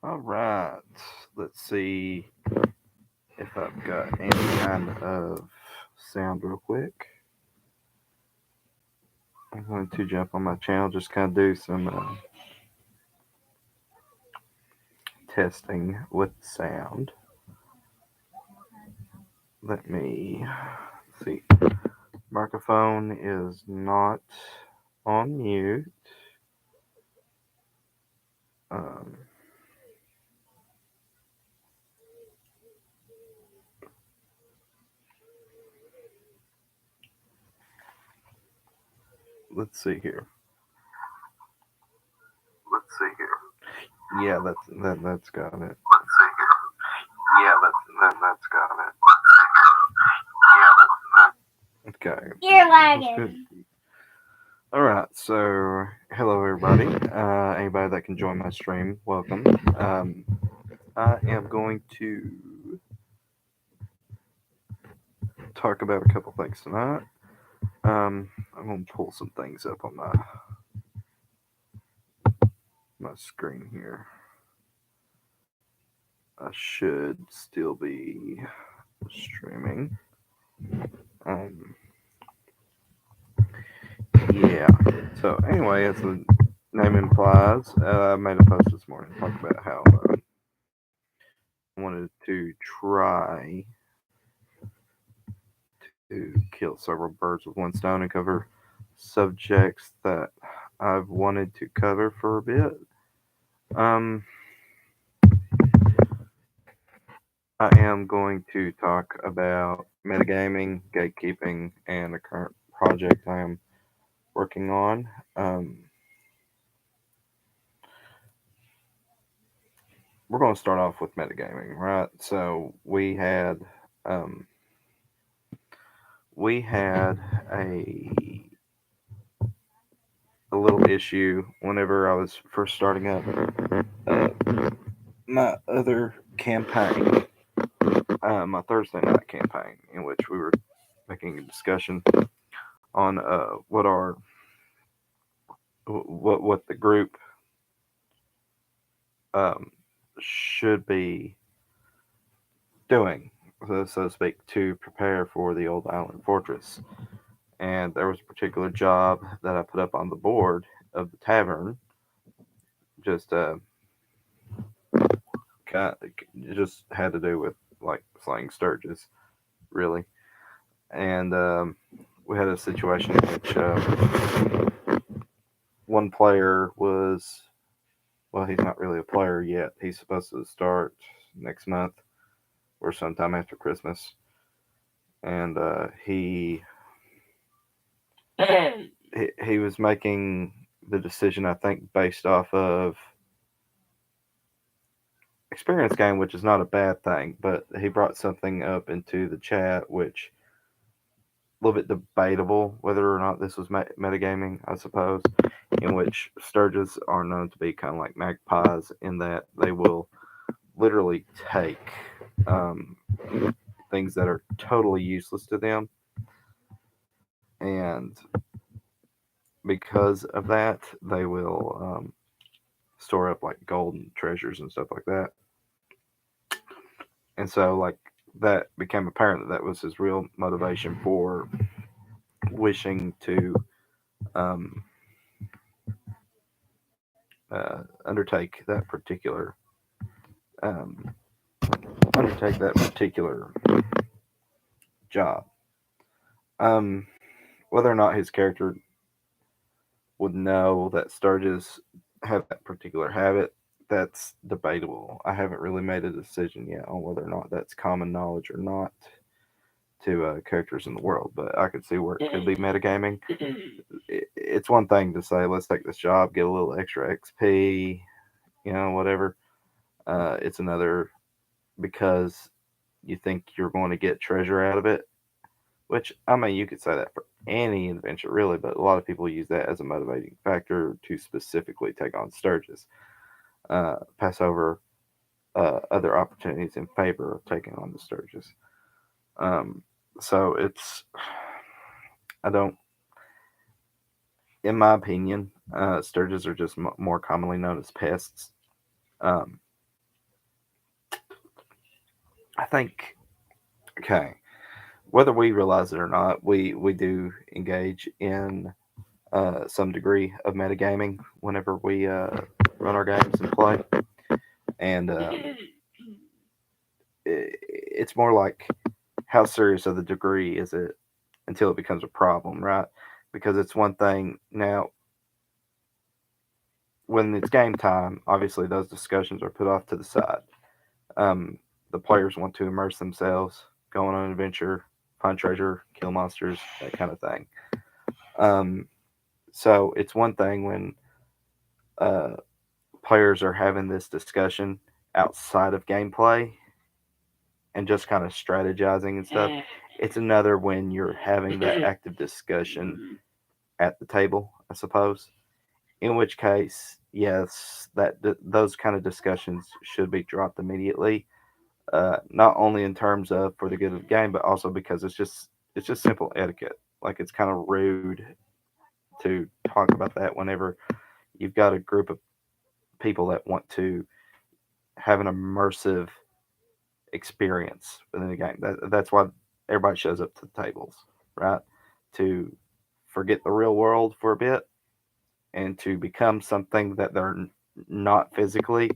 All right. Let's see if I've got any kind of sound real quick. I'm going to jump on my channel, just kind of do some testing with sound. Let me see. Microphone is not on mute. Um, let's see here. Let's see here. Yeah, that's got it. Let's see here. Yeah, that's got it. Let's see here. Yeah, that's Okay. You're lagging. All right. So, hello everybody. Anybody that can join my stream, welcome. I am going to talk about a couple things tonight. I'm going to pull some things up on my screen here. I should still be streaming. Um, yeah. So anyway, as the name implies, I made a post this morning talking about how I wanted to try to kill several birds with one stone and cover subjects that I've wanted to cover for a bit. Um, I am going to talk about metagaming, gatekeeping, and the current project I am working on. We're going to start off with metagaming, right? So um, we had a little issue whenever I was first starting up uh, my other campaign, my Thursday night campaign, in which we were making a discussion on what the group um, should be doing, so to speak, to prepare for the old island fortress. And there was a particular job that I put up on the board of the tavern, just just had to do with like slaying sturges, really. And we had a situation in which one player was, well, he's not really a player yet. He's supposed to start next month or sometime after Christmas, and he was making the decision, I think, based off of experience gain, which is not a bad thing. But he brought something up into the chat, which a little bit debatable whether or not this was metagaming, I suppose, in which sturges are known to be kind of like magpies in that they will literally take um, things that are totally useless to them, and because of that, they will store up like gold and treasures and stuff like that. And so, like, that became apparent that that was his real motivation for wishing to um, undertake that um, particular job. Um, Whether or not his character would know that Sturges have that particular habit, that's debatable. I haven't really made a decision yet on whether or not that's common knowledge or not to characters in the world, but I could see where it could be metagaming. It's one thing to say, let's take this job, get a little extra XP, whatever. It's another because you think you're going to get treasure out of it, which, I mean, you could say that for any adventure, really, but a lot of people use that as a motivating factor to specifically take on Sturges, pass over other opportunities in favor of taking on the Sturges. Um, so I don't, in my opinion, Sturges are just more commonly known as pests. Um, I think, okay, whether we realize it or not, we do engage in some degree of metagaming whenever we run our games and play. And it's more like how serious of the degree is it until it becomes a problem, right? Because it's one thing now when it's game time. Obviously, those discussions are put off to the side. Um, the players want to immerse themselves, go on an adventure, find treasure, kill monsters, that kind of thing. Um, so it's one thing when uh, players are having this discussion outside of gameplay and just kind of strategizing and stuff. It's another when you're having that active discussion at the table, I suppose. In which case, yes, those kind of discussions should be dropped immediately. Not only in terms of for the good of the game, but also because it's just simple etiquette. Like it's kind of rude to talk about that whenever you've got a group of people that want to have an immersive experience within the game. That's why everybody shows up to the tables, right? To forget the real world for a bit and to become something that they're not physically,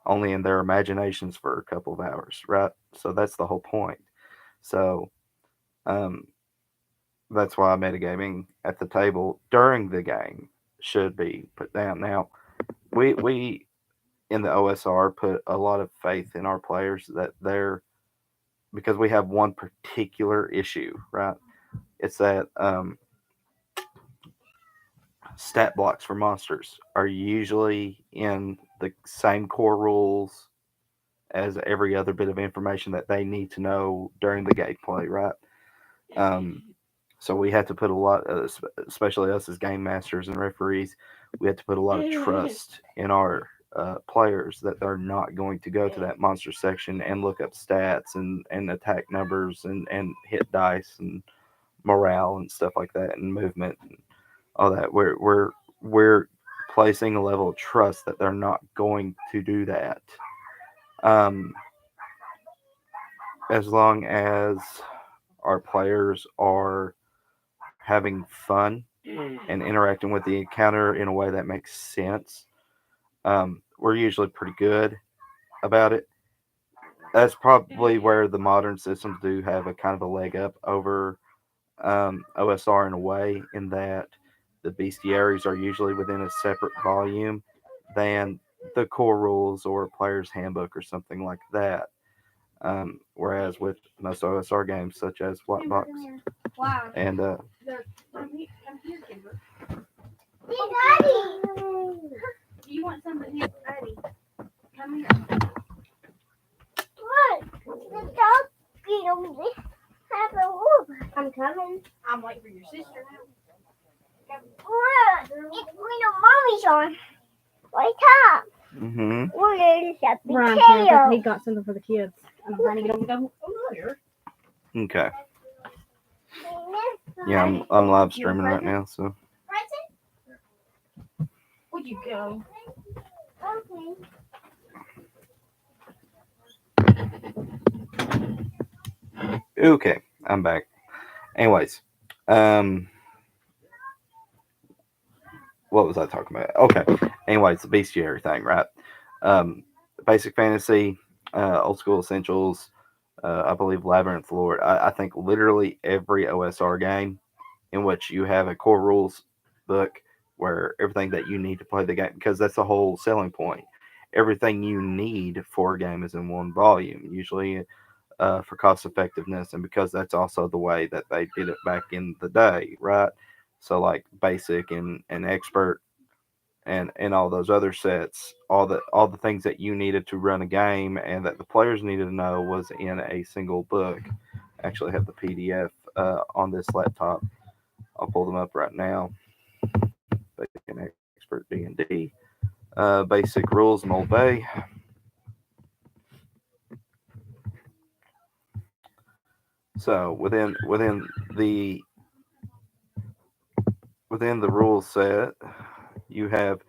only in their imaginations for a couple of hours, right? So that's the whole point. So um, that's why metagaming at the table during the game should be put down. Now, we in the OSR put a lot of faith in our players that they're because we have one particular issue, right? It's that stat blocks for monsters are usually in the same core rules as every other bit of information that they need to know during the gameplay, right? Um, so we had to put a lot, especially us as game masters and referees, we had to put a lot of trust in our players that they're not going to go to that monster section and look up stats and attack numbers and hit dice and morale and stuff like that and movement and all that. We're placing a level of trust that they're not going to do that. Um, as long as our players are having fun and interacting with the encounter in a way that makes sense, we're usually pretty good about it. That's probably where the modern systems do have a kind of a leg up over OSR in a way, in that the bestiaries are usually within a separate volume than the core rules or a player's handbook or something like that. Whereas with most OSR games, such as White Box and I'm coming. I'm waiting for your sister. Look, it's mommy's on. Wake up. mm-hmm. We're going to the Ryan tail. he got something for the kids. I'm trying to get them to go here. Okay. Yeah, I'm live streaming right now, so. Would you go? Okay, I'm back. Anyways, um, what was I talking about? Okay. Anyways, the bestiary thing, right? Basic fantasy, old school essentials. I believe Labyrinth Lord. I think literally every OSR game in which you have a core rules book where everything that you need to play the game, because that's the whole selling point. Everything you need for a game is in one volume, usually for cost effectiveness, and because that's also the way that they did it back in the day, right? So like basic and expert and all those other sets, all the things that you needed to run a game and that the players needed to know was in a single book. I actually have the PDF on this laptop. I'll pull them up right now. Basic and expert D&D, basic rules Mold Bay. So the within the rule set, you have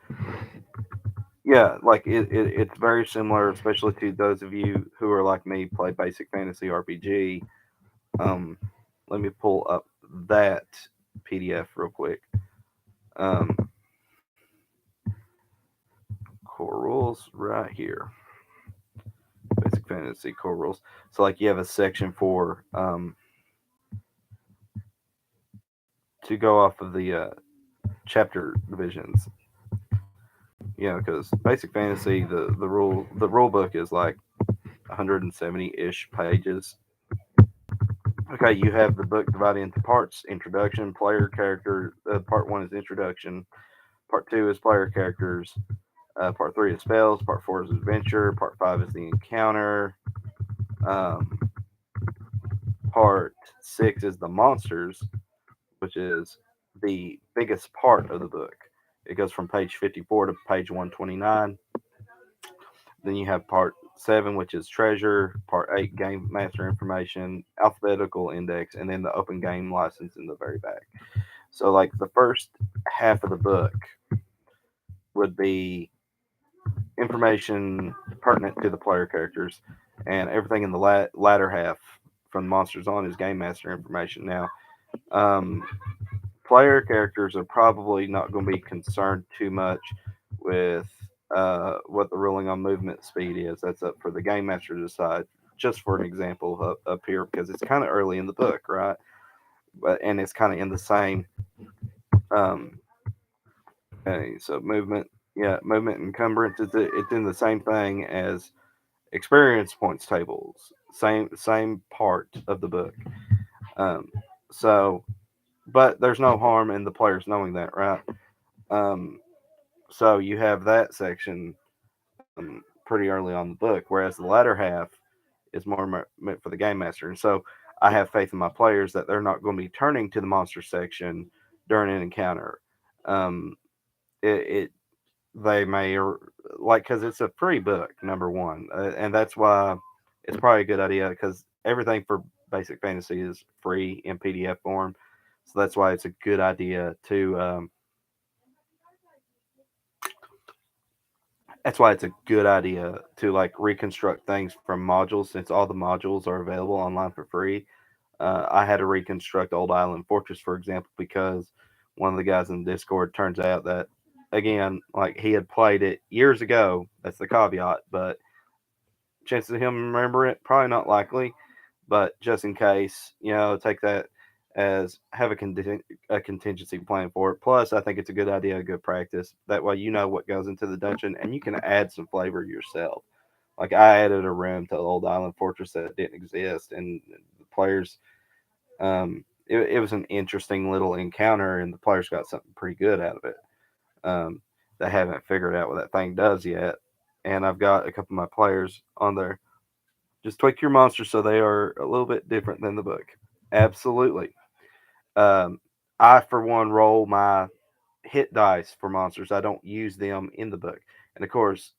Yeah, like it's very similar, especially to those of you who are like me, play basic fantasy RPG. Um, Let me pull up that PDF real quick. Um, core rules right here. Basic fantasy core rules. So like you have a section for to go off of the chapter divisions. You know, because basic fantasy, the rule book is like 170 ish pages. Okay, you have the book divided into parts: introduction, player character. Part one is introduction. Part two is player characters. Part three is spells. Part four is adventure. Part five is the encounter. Um, Part six is the monsters, which is the biggest part of the book. It goes from page 54 to page 129. Then you have part seven, which is treasure. Part eight, game master information, alphabetical index, and then the open game license in the very back. So, like the first half of the book would be information pertinent to the player characters, and everything in the latter half from monsters on is game master information. Now, um, player characters are probably not going to be concerned too much with what the ruling on movement speed is. That's up for the game master to decide. Just for an example up here, because it's kind of early in the book, right? And it's kind of in the same. Um, okay, so movement, yeah, movement encumbrance. It's in the same thing as experience points tables. Same part of the book. Um, so, but there's no harm in the players knowing that, right? Um, so you have that section pretty early on the book, whereas the latter half is more meant for the game master. And so I have faith in my players that they're not going to be turning to the monster section during an encounter. Um, it they may like because it's a free book, number one, and that's why it's probably a good idea because everything for basic fantasy is free in PDF form. So that's why it's a good idea to that's why it's a good idea to like reconstruct things from modules since all the modules are available online for free. I had to reconstruct Old Island Fortress, for example, because one of the guys in the Discord turns out that again, like he had played it years ago. That's the caveat, but chances of him remember it probably not likely. But just in case, take that as have a contingency plan for it. Plus, I think it's a good idea, a good practice. That way, you know what goes into the dungeon, and you can add some flavor yourself. Like I added a room to Old Island Fortress that didn't exist, and the players, it was an interesting little encounter, and the players got something pretty good out of it. Um, they haven't figured out what that thing does yet, and I've got a couple of my players on there. Just tweak your monsters so they are a little bit different than the book. Absolutely. Um, I, for one, roll my hit dice for monsters. I don't use them in the book. And of course,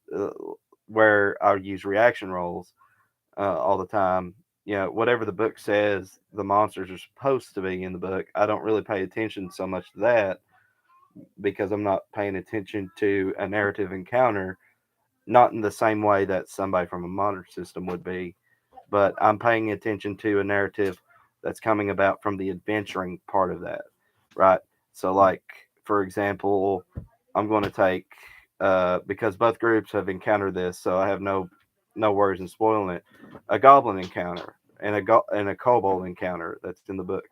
where I use reaction rolls all the time, whatever the book says the monsters are supposed to be in the book, I don't really pay attention so much to that because I'm not paying attention to a narrative encounter, not in the same way that somebody from a modern system would be, but I'm paying attention to a narrative that's coming about from the adventuring part of that, right? So, like for example, I'm going to take because both groups have encountered this, so I have no worries in spoiling it. A goblin encounter and a kobold encounter that's in the books.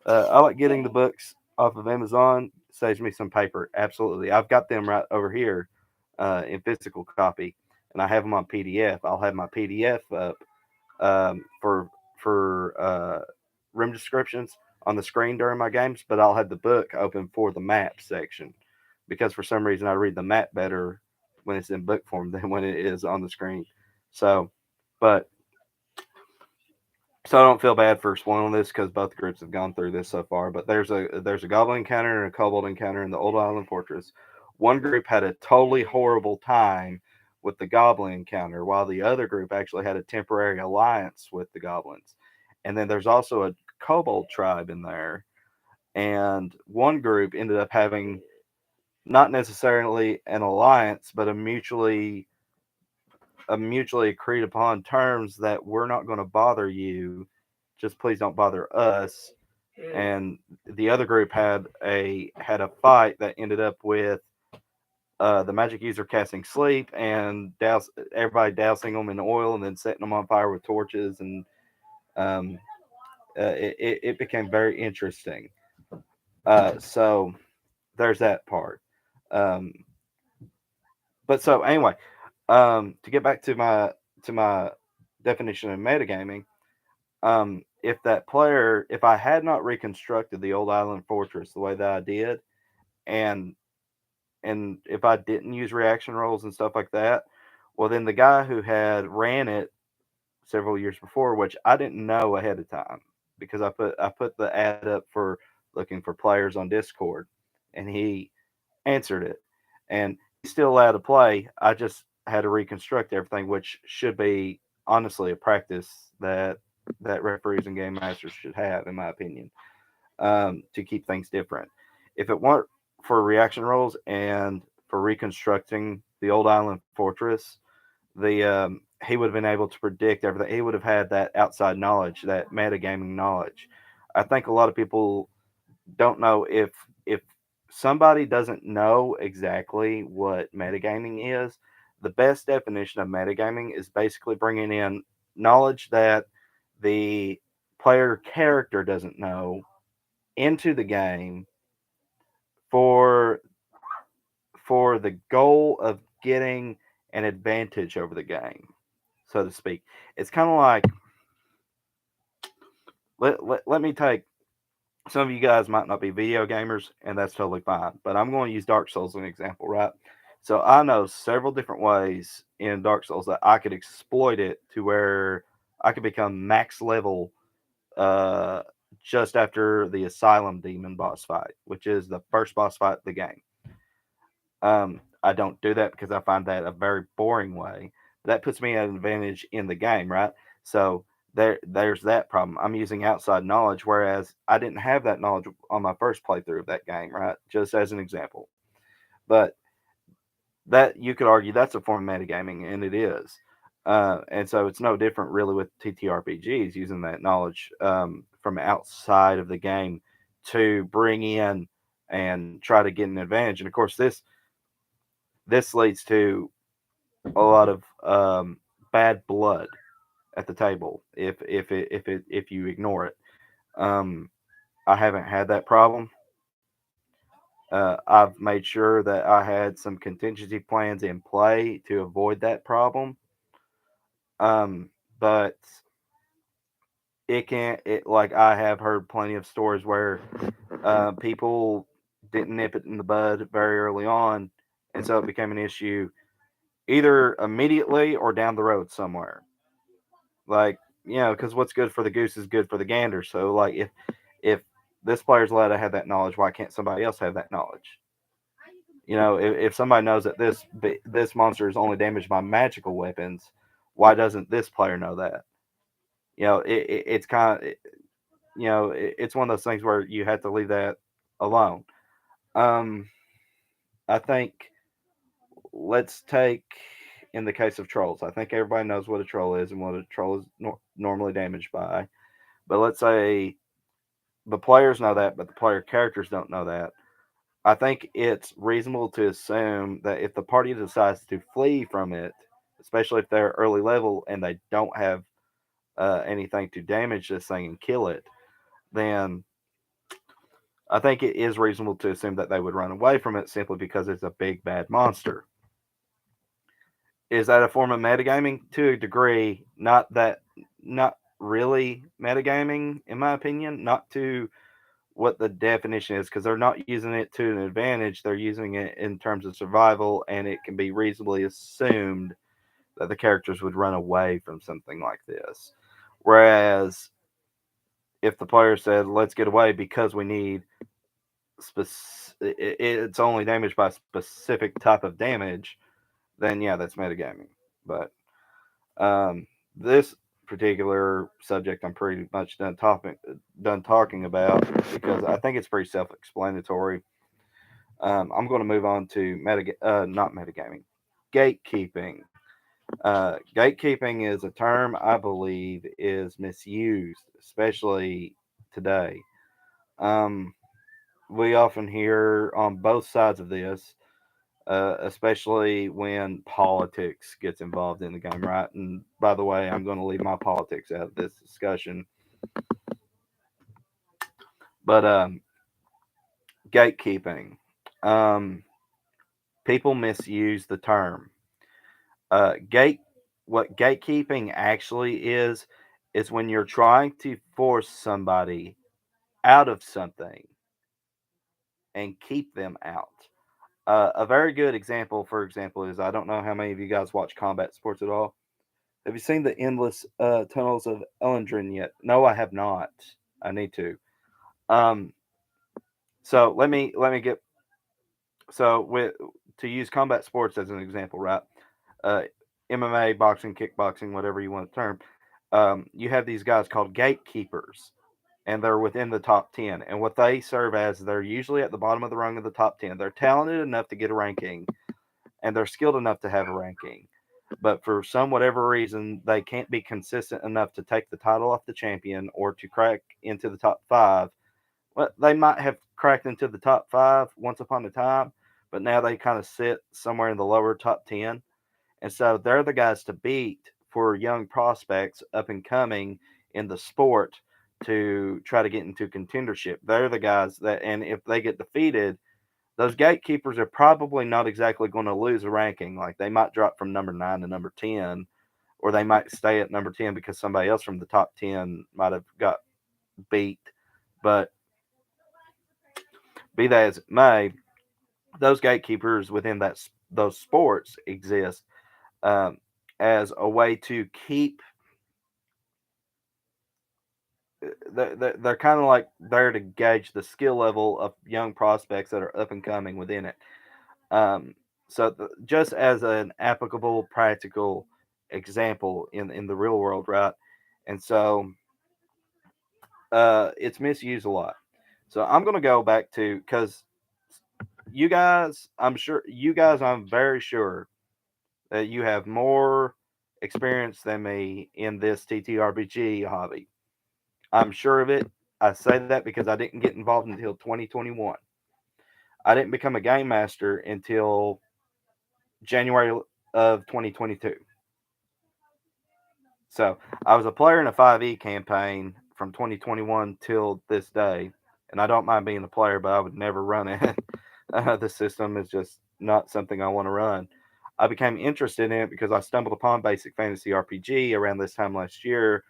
I like getting the books off of Amazon. Saves me some paper. Absolutely, I've got them right over here in physical copy, and I have them on PDF. I'll have my PDF up for room descriptions on the screen during my games, but I'll have the book open for the map section because for some reason I read the map better when it's in book form than when it is on the screen. So, but so I don't feel bad for spoiling this because both groups have gone through this so far. But there's a goblin encounter and a kobold encounter in the Old Island Fortress. One group had a totally horrible time with the goblin encounter, while the other group actually had a temporary alliance with the goblins. And then there's also a kobold tribe in there, and one group ended up having not necessarily an alliance, but a mutually agreed upon terms that we're not going to bother you, just please don't bother us. And the other group had a fight that ended up with the magic user casting sleep and everybody dousing them in oil and then setting them on fire with torches, and um, it became very interesting. So there's that part. Um, but so anyway, to get back to my definition of metagaming, if I had not reconstructed the old island fortress the way that I did, and if I didn't use reaction rolls and stuff like that, well, then the guy who had ran it several years before, which I didn't know ahead of time because I put the ad up for looking for players on Discord, and he answered it, and he's still allowed to play. I just had to reconstruct everything, which should be honestly a practice that referees and game masters should have, in my opinion, to keep things different. If it weren't for reaction rolls and for reconstructing the old island fortress, the he would have been able to predict everything. He would have had that outside knowledge, that metagaming knowledge. I think a lot of people don't know if somebody doesn't know exactly what metagaming is. The best definition of metagaming is basically bringing in knowledge that the player character doesn't know into the game for the goal of getting an advantage over the game, so to speak. It's kind of like let me take some of you guys might not be video gamers, and that's totally fine. But I'm going to use Dark Souls as an example, right? So I know several different ways in Dark Souls that I could exploit it to where I could become max level uh, just after the Asylum Demon boss fight, which is the first boss fight of the game. I don't do that because I find that a very boring way. That puts me at an advantage in the game, right? So there's that problem. I'm using outside knowledge, whereas I didn't have that knowledge on my first playthrough of that game, right? Just as an example. But that you could argue that's a form of metagaming, and it is. And so it's no different really with TTRPGs using that knowledge from outside of the game to bring in and try to get an advantage. And of course, this leads to a lot of bad blood at the table if you ignore it. Um, I haven't had that problem. I've made sure that I had some contingency plans in play to avoid that problem. Um, but it can it like I have heard plenty of stories where people didn't nip it in the bud very early on, and so it became an issue either immediately or down the road somewhere. Like, because what's good for the goose is good for the gander. So, like, if this player's allowed to have that knowledge, why can't somebody else have that knowledge? If somebody knows that this monster is only damaged by magical weapons, why doesn't this player know that? It's kind of it's one of those things where you have to leave that alone. Um, I think let's take in the case of trolls. I think everybody knows what a troll is and what a troll is normally damaged by. But let's say the players know that, but the player characters don't know that. I think it's reasonable to assume that if the party decides to flee from it, especially if they're early level and they don't have anything to damage this thing and kill it, then I think it is reasonable to assume that they would run away from it simply because it's a big bad monster. Is that a form of metagaming? To a degree, not really metagaming, in my opinion, not to what the definition is, because they're not using it to an advantage. They're using it in terms of survival, and it can be reasonably assumed that the characters would run away from something like this. Whereas if the player said, "Let's get away because we need," it's only damaged by a specific type of damage, then yeah, that's metagaming. But this particular subject, I'm pretty much done talking about because I think it's pretty self-explanatory. I'm going to move on to not metagaming, gatekeeping. Gatekeeping is a term I believe is misused, especially today. Um, we often hear on both sides of this, especially when politics gets involved in the game, right? And by the way, I'm going to leave my politics out of this discussion. But gatekeeping, um, people misuse the term. Gate, what gatekeeping actually is when you're trying to force somebody out of something and keep them out. A very good example, for example, is I don't know how many of you guys watch combat sports at all. Have you seen the endless tunnels of Elendrin yet? No, I have not. I need to. Um, so let me get so with to use combat sports as an example, right? Uh, MMA, boxing, kickboxing, whatever you want to term. You have these guys called gatekeepers, and they're within the top 10. And what they serve as, they're usually at the bottom of the rung of the top 10. They're talented enough to get a ranking, and they're skilled enough to have a ranking. But for some whatever reason, they can't be consistent enough to take the title off the champion or to crack into the top five. Well, they might have cracked into the top five once upon a time, but now they kind of sit somewhere in the lower top 10. And so they're the guys to beat for young prospects up and coming in the sport to try to get into contendership. They're the guys that, and if they get defeated, those gatekeepers are probably not exactly going to lose a ranking. Like they might drop from number 9 to number 10, or they might stay at number 10 because somebody else from the top 10 might have got beat. But be that as it may, those gatekeepers within those sports exist um, as a way to keep. They're kind of like there to gauge the skill level of young prospects that are up and coming within it. Um, just as an applicable, practical example in the real world, right? And so it's misused a lot. So I'm going to go back to because you guys, I'm very sure that you have more experience than me in this TTRPG hobby. I'm sure of it. I say that because I didn't get involved until 2021. I didn't become a game master until January of 2022. So I was a player in a 5e campaign from 2021 till this day, and I don't mind being a player, but I would never run it. The system is just not something I want to run. I became interested in it because I stumbled upon Basic Fantasy RPG around this time last year.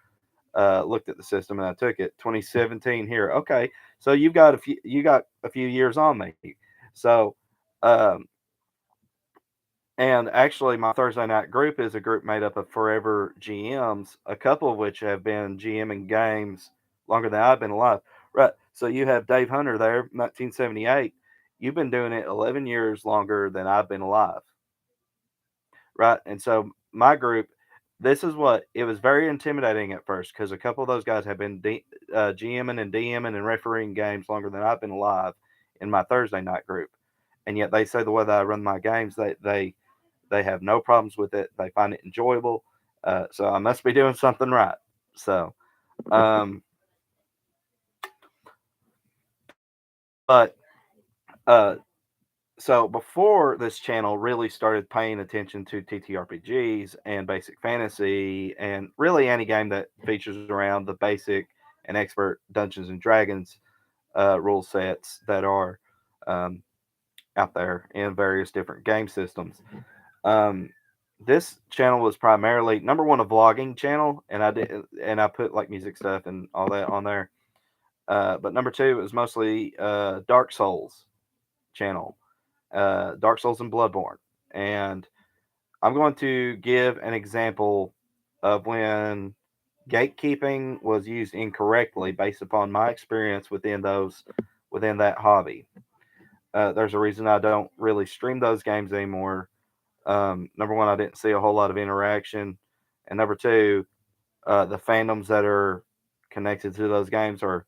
Looked at the system and I took it. 2017 here. Okay, so you got a few years on me. So um, and actually, my Thursday night group is a group made up of forever GMs, a couple of which have been GMing games longer than I've been alive. Right. So you have Dave Hunter there, 1978. You've been doing it 11 years longer than I've been alive. Right. And so my group, this is what it was very intimidating at first because a couple of those guys have been GMing and DMing and refereeing games longer than I've been alive in my Thursday night group. And yet they say the way that I run my games, they have no problems with it. They find it enjoyable. So I must be doing something right. So, um, but uh, so before this channel really started paying attention to TTRPGs and basic fantasy and really any game that features around the basic and expert Dungeons and Dragons rule sets that are um, out there in various different game systems. Um, this channel was primarily number one a vlogging channel, and I put like music stuff and all that on there. But number two it was mostly Dark Souls channel, Dark Souls and Bloodborne, and I'm going to give an example of when gatekeeping was used incorrectly based upon my experience within that hobby. There's a reason I don't really stream those games anymore. Number one, I didn't see a whole lot of interaction, and number two, the fandoms that are connected to those games are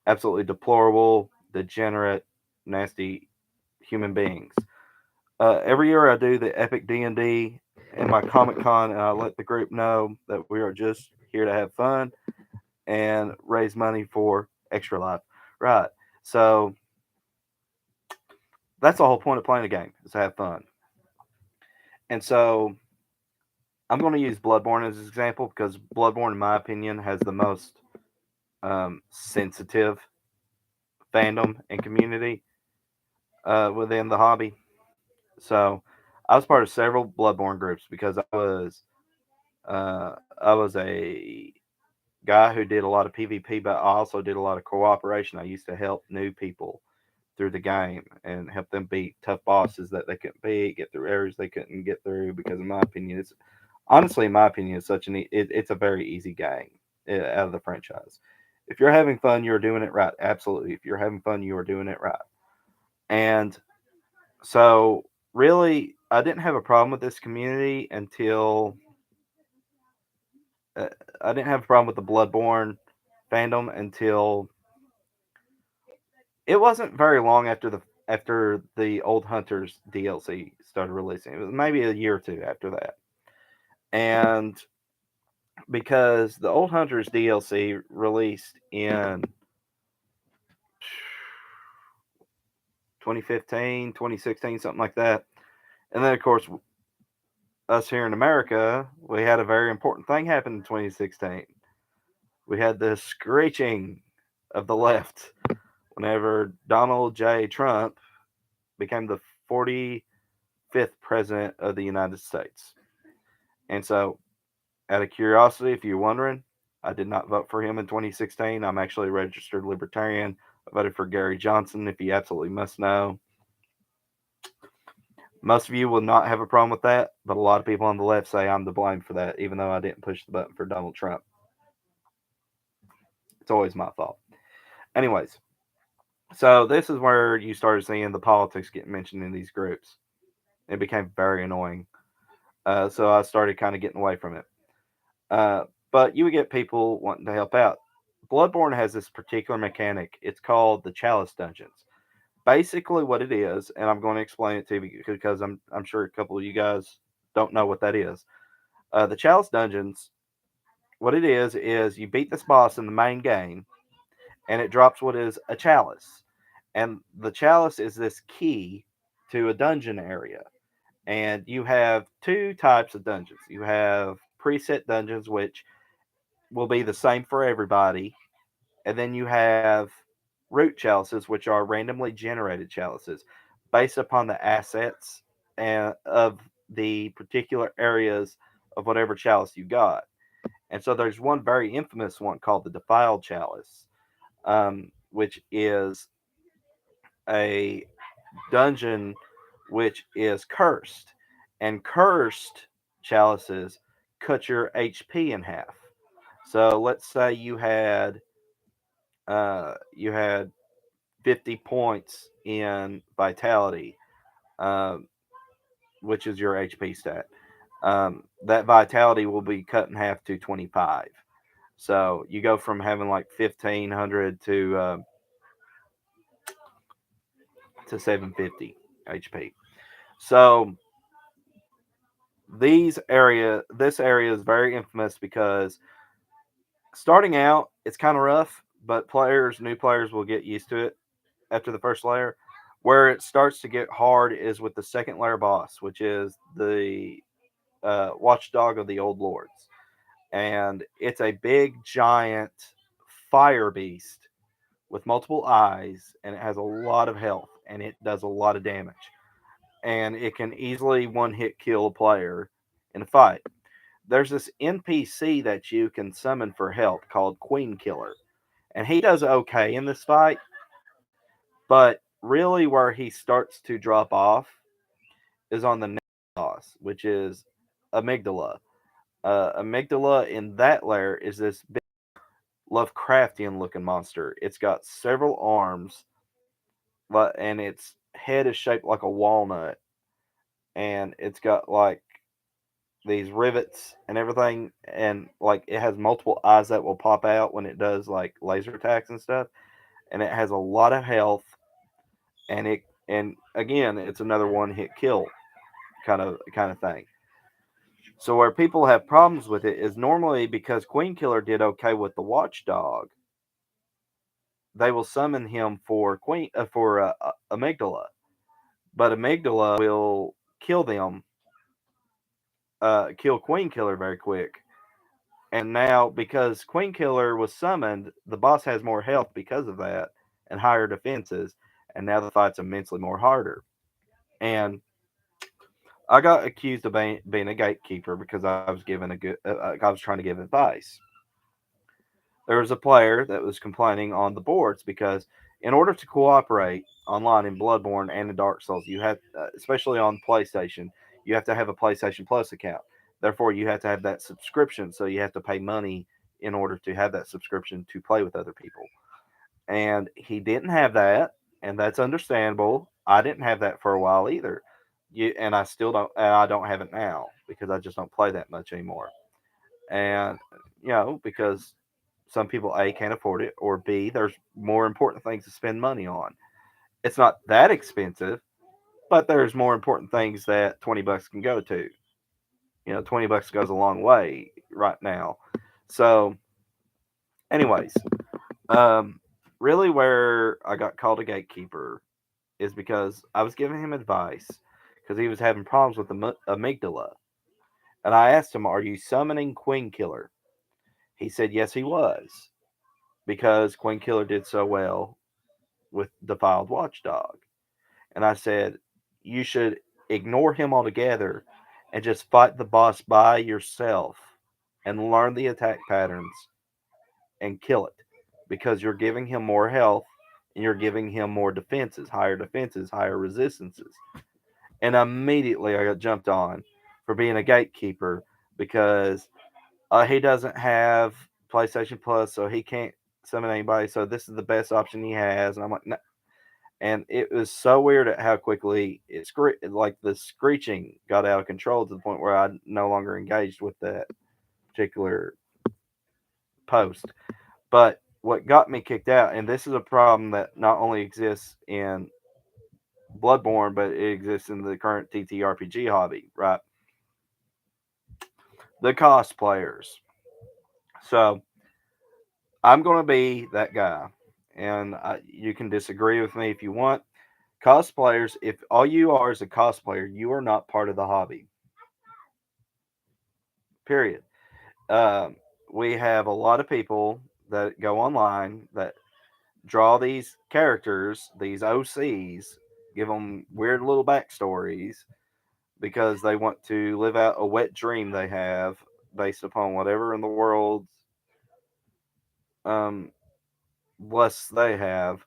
absolutely deplorable, degenerate, nasty human beings. Every year I do the Epic D&D and my Comic Con, and I let the group know that we are just here to have fun and raise money for Extra Life. Right. So that's the whole point of playing a game, is to have fun. And so I'm going to use Bloodborne as an example because Bloodborne, in my opinion, has the most sensitive fandom and community within the hobby. So I was part of several Bloodborne groups because I was a guy who did a lot of PvP, but I also did a lot of cooperation. I used to help new people through the game and help them beat tough bosses that they couldn't beat, get through areas they couldn't get through. Because in my opinion, it's honestly, in my opinion, it's such it's a very easy game out of the franchise. If you're having fun, you're doing it right. Absolutely, if you're having fun, you are doing it right. And so, really, I didn't have a problem with this community until uh, I didn't have a problem with the Bloodborne fandom until it wasn't very long after the Old Hunters DLC started releasing. It was maybe a year or two after that, and because the Old Hunters DLC released in 2015, 2016, something like that, and then of course us here in America, we had a very important thing happen in 2016. We had the screeching of the left whenever Donald J. Trump became the 45th president of the United States. And so, out of curiosity, if you're wondering, I did not vote for him in 2016. I'm actually a registered libertarian. I voted for Gary Johnson, if you absolutely must know. Most of you will not have a problem with that, but a lot of people on the left say I'm to blame for that, even though I didn't push the button for Donald Trump. It's always my fault. Anyways, so this is where you started seeing the politics get mentioned in these groups. It became very annoying. So I started kind of getting away from it. Uh, but you would get people wanting to help out. Bloodborne has this particular mechanic. It's called the Chalice Dungeons. Basically, what it is, and I'm going to explain it to you because I'm sure a couple of you guys don't know what that is. The Chalice Dungeons, what it is you beat this boss in the main game, and it drops what is a chalice, and the chalice is this key to a dungeon area. And you have two types of dungeons. You have preset dungeons, which will be the same for everybody. And then you have root chalices, which are randomly generated chalices based upon the assets and of the particular areas of whatever chalice you got. And so there's one very infamous one called the Defiled Chalice, which is a dungeon which is cursed. And cursed chalices cut your HP in half. So let's say you had 50 points in vitality, um, which is your HP stat. That vitality will be cut in half to 25. So you go from having like 1500 to 750 HP. So this area is very infamous because starting out it's kind of rough, but new players will get used to it after the first layer. Where it starts to get hard is with the second layer boss, which is the watchdog of the old lords, and it's a big giant fire beast with multiple eyes, and it has a lot of health, and it does a lot of damage, and it can easily one hit kill a player in a fight. There's this NPC that you can summon for help called Queen Killer, and he does okay in this fight, but really where he starts to drop off is on the next boss, which is Amygdala. Amygdala in that layer is this big Lovecraftian looking monster. It's got several arms, and its head is shaped like a walnut, and it's got like these rivets and everything, and like it has multiple eyes that will pop out when it does like laser attacks and stuff, and it has a lot of health, and And again, it's another one hit kill kind of thing. So where people have problems with it is normally because Queen Killer did okay with the Watchdog, they will summon him for Amygdala, but Amygdala will kill them, kill Queen Killer very quick. And now because Queen Killer was summoned, the boss has more health because of that and higher defenses, and now the fight's immensely more harder. And I got accused of being a gatekeeper because I was given I was trying to give advice. There was a player that was complaining on the boards because in order to cooperate online in Bloodborne and in Dark Souls, you have, especially on PlayStation, you have to have a PlayStation Plus account. Therefore, you have to have that subscription, so you have to pay money in order to have that subscription to play with other people. And he didn't have that, and that's understandable. I didn't have that for a while either. And I still don't. And I don't have it now because I just don't play that much anymore. And because some people A can't afford it, or B there's more important things to spend money on. It's not that expensive, but there's more important things that $20 can go to. 20 bucks goes a long way right now. So, anyways, um, really where I got called a gatekeeper is because I was giving him advice because he was having problems with the amygdala, and I asked him, "Are you summoning Queen Killer?" He said yes, he was, because Queen Killer did so well with Defiled Watchdog. And I said, you should ignore him altogether and just fight the boss by yourself and learn the attack patterns and kill it, because you're giving him more health and you're giving him more defenses, higher resistances. And immediately I got jumped on for being a gatekeeper because he doesn't have PlayStation Plus, so he can't summon anybody. So this is the best option he has. And I'm like, no. And it was so weird at how quickly like the screeching got out of control to the point where I no longer engaged with that particular post. But what got me kicked out, and this is a problem that not only exists in Bloodborne, but it exists in the current TTRPG hobby, right? The cosplayers. So I'm going to be that guy. And you can disagree with me if you want. Cosplayers, if all you are is a cosplayer, you are not part of the hobby. Period. Um, we have a lot of people that go online that draw these characters, these OCs, give them weird little backstories because they want to live out a wet dream they have based upon whatever in the world um, lusts they have,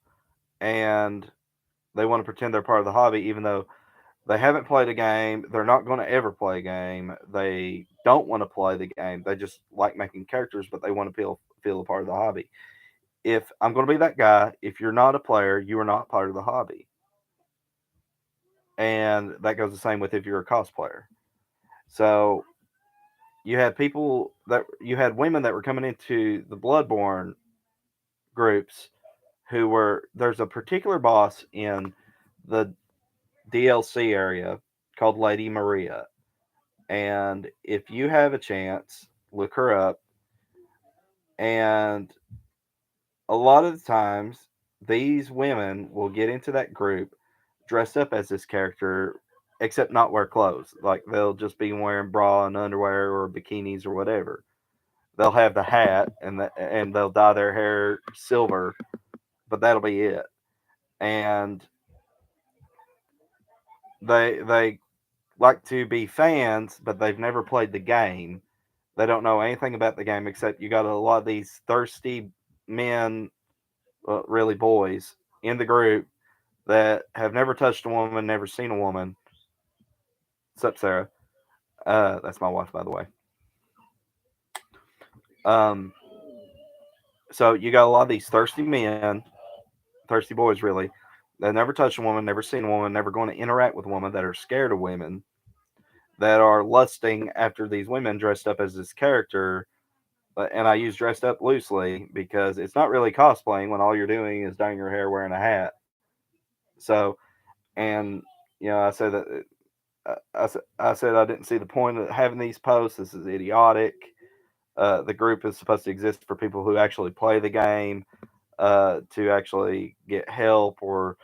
and they want to pretend they're part of the hobby, even though they haven't played a game. They're not going to ever play a game. They don't want to play the game. They just like making characters, but they want to feel a part of the hobby. If I'm going to be that guy, if you're not a player, you are not part of the hobby. And that goes the same with if you're a cosplayer. So you had women that were coming into the Bloodborne groups who were there's a particular boss in the DLC area called Lady Maria. And if you have a chance, look her up. And a lot of the times, these women will get into that group dressed up as this character, except not wear clothes. Like they'll just be wearing bra and underwear or bikinis or whatever. They'll have the hat and they'll dye their hair silver, but that'll be it. And they like to be fans, but they've never played the game. They don't know anything about the game except you got a lot of these thirsty men, really boys, in the group that have never touched a woman, never seen a woman. What's up, Sarah? That's my wife, by the way. Um, so you got a lot of these thirsty men, thirsty boys, really, that never touched a woman, never seen a woman, never going to interact with a woman, that are scared of women, that are lusting after these women dressed up as this character. And I use dressed up loosely because it's not really cosplaying when all you're doing is dyeing your hair wearing a hat. So And I said that I said I didn't see the point of having these posts. This is idiotic. The group is supposed to exist for people who actually play the game, to actually get help or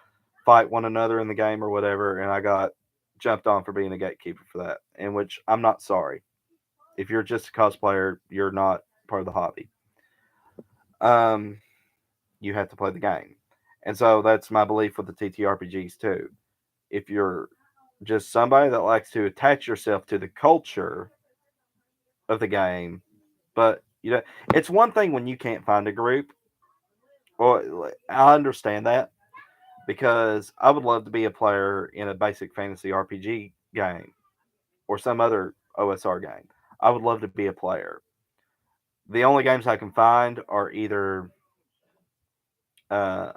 fight one another in the game or whatever. And I got jumped on for being a gatekeeper for that, in which I'm not sorry. If you're just a cosplayer, you're not part of the hobby. Um, you have to play the game. And so that's my belief with the TTRPGs too. If you're just somebody that likes to attach yourself to the culture of the game, but it's one thing when you can't find a group. Well, I understand that because I would love to be a player in a basic fantasy RPG game or some other OSR game. I would love to be a player. The only games I can find are uh,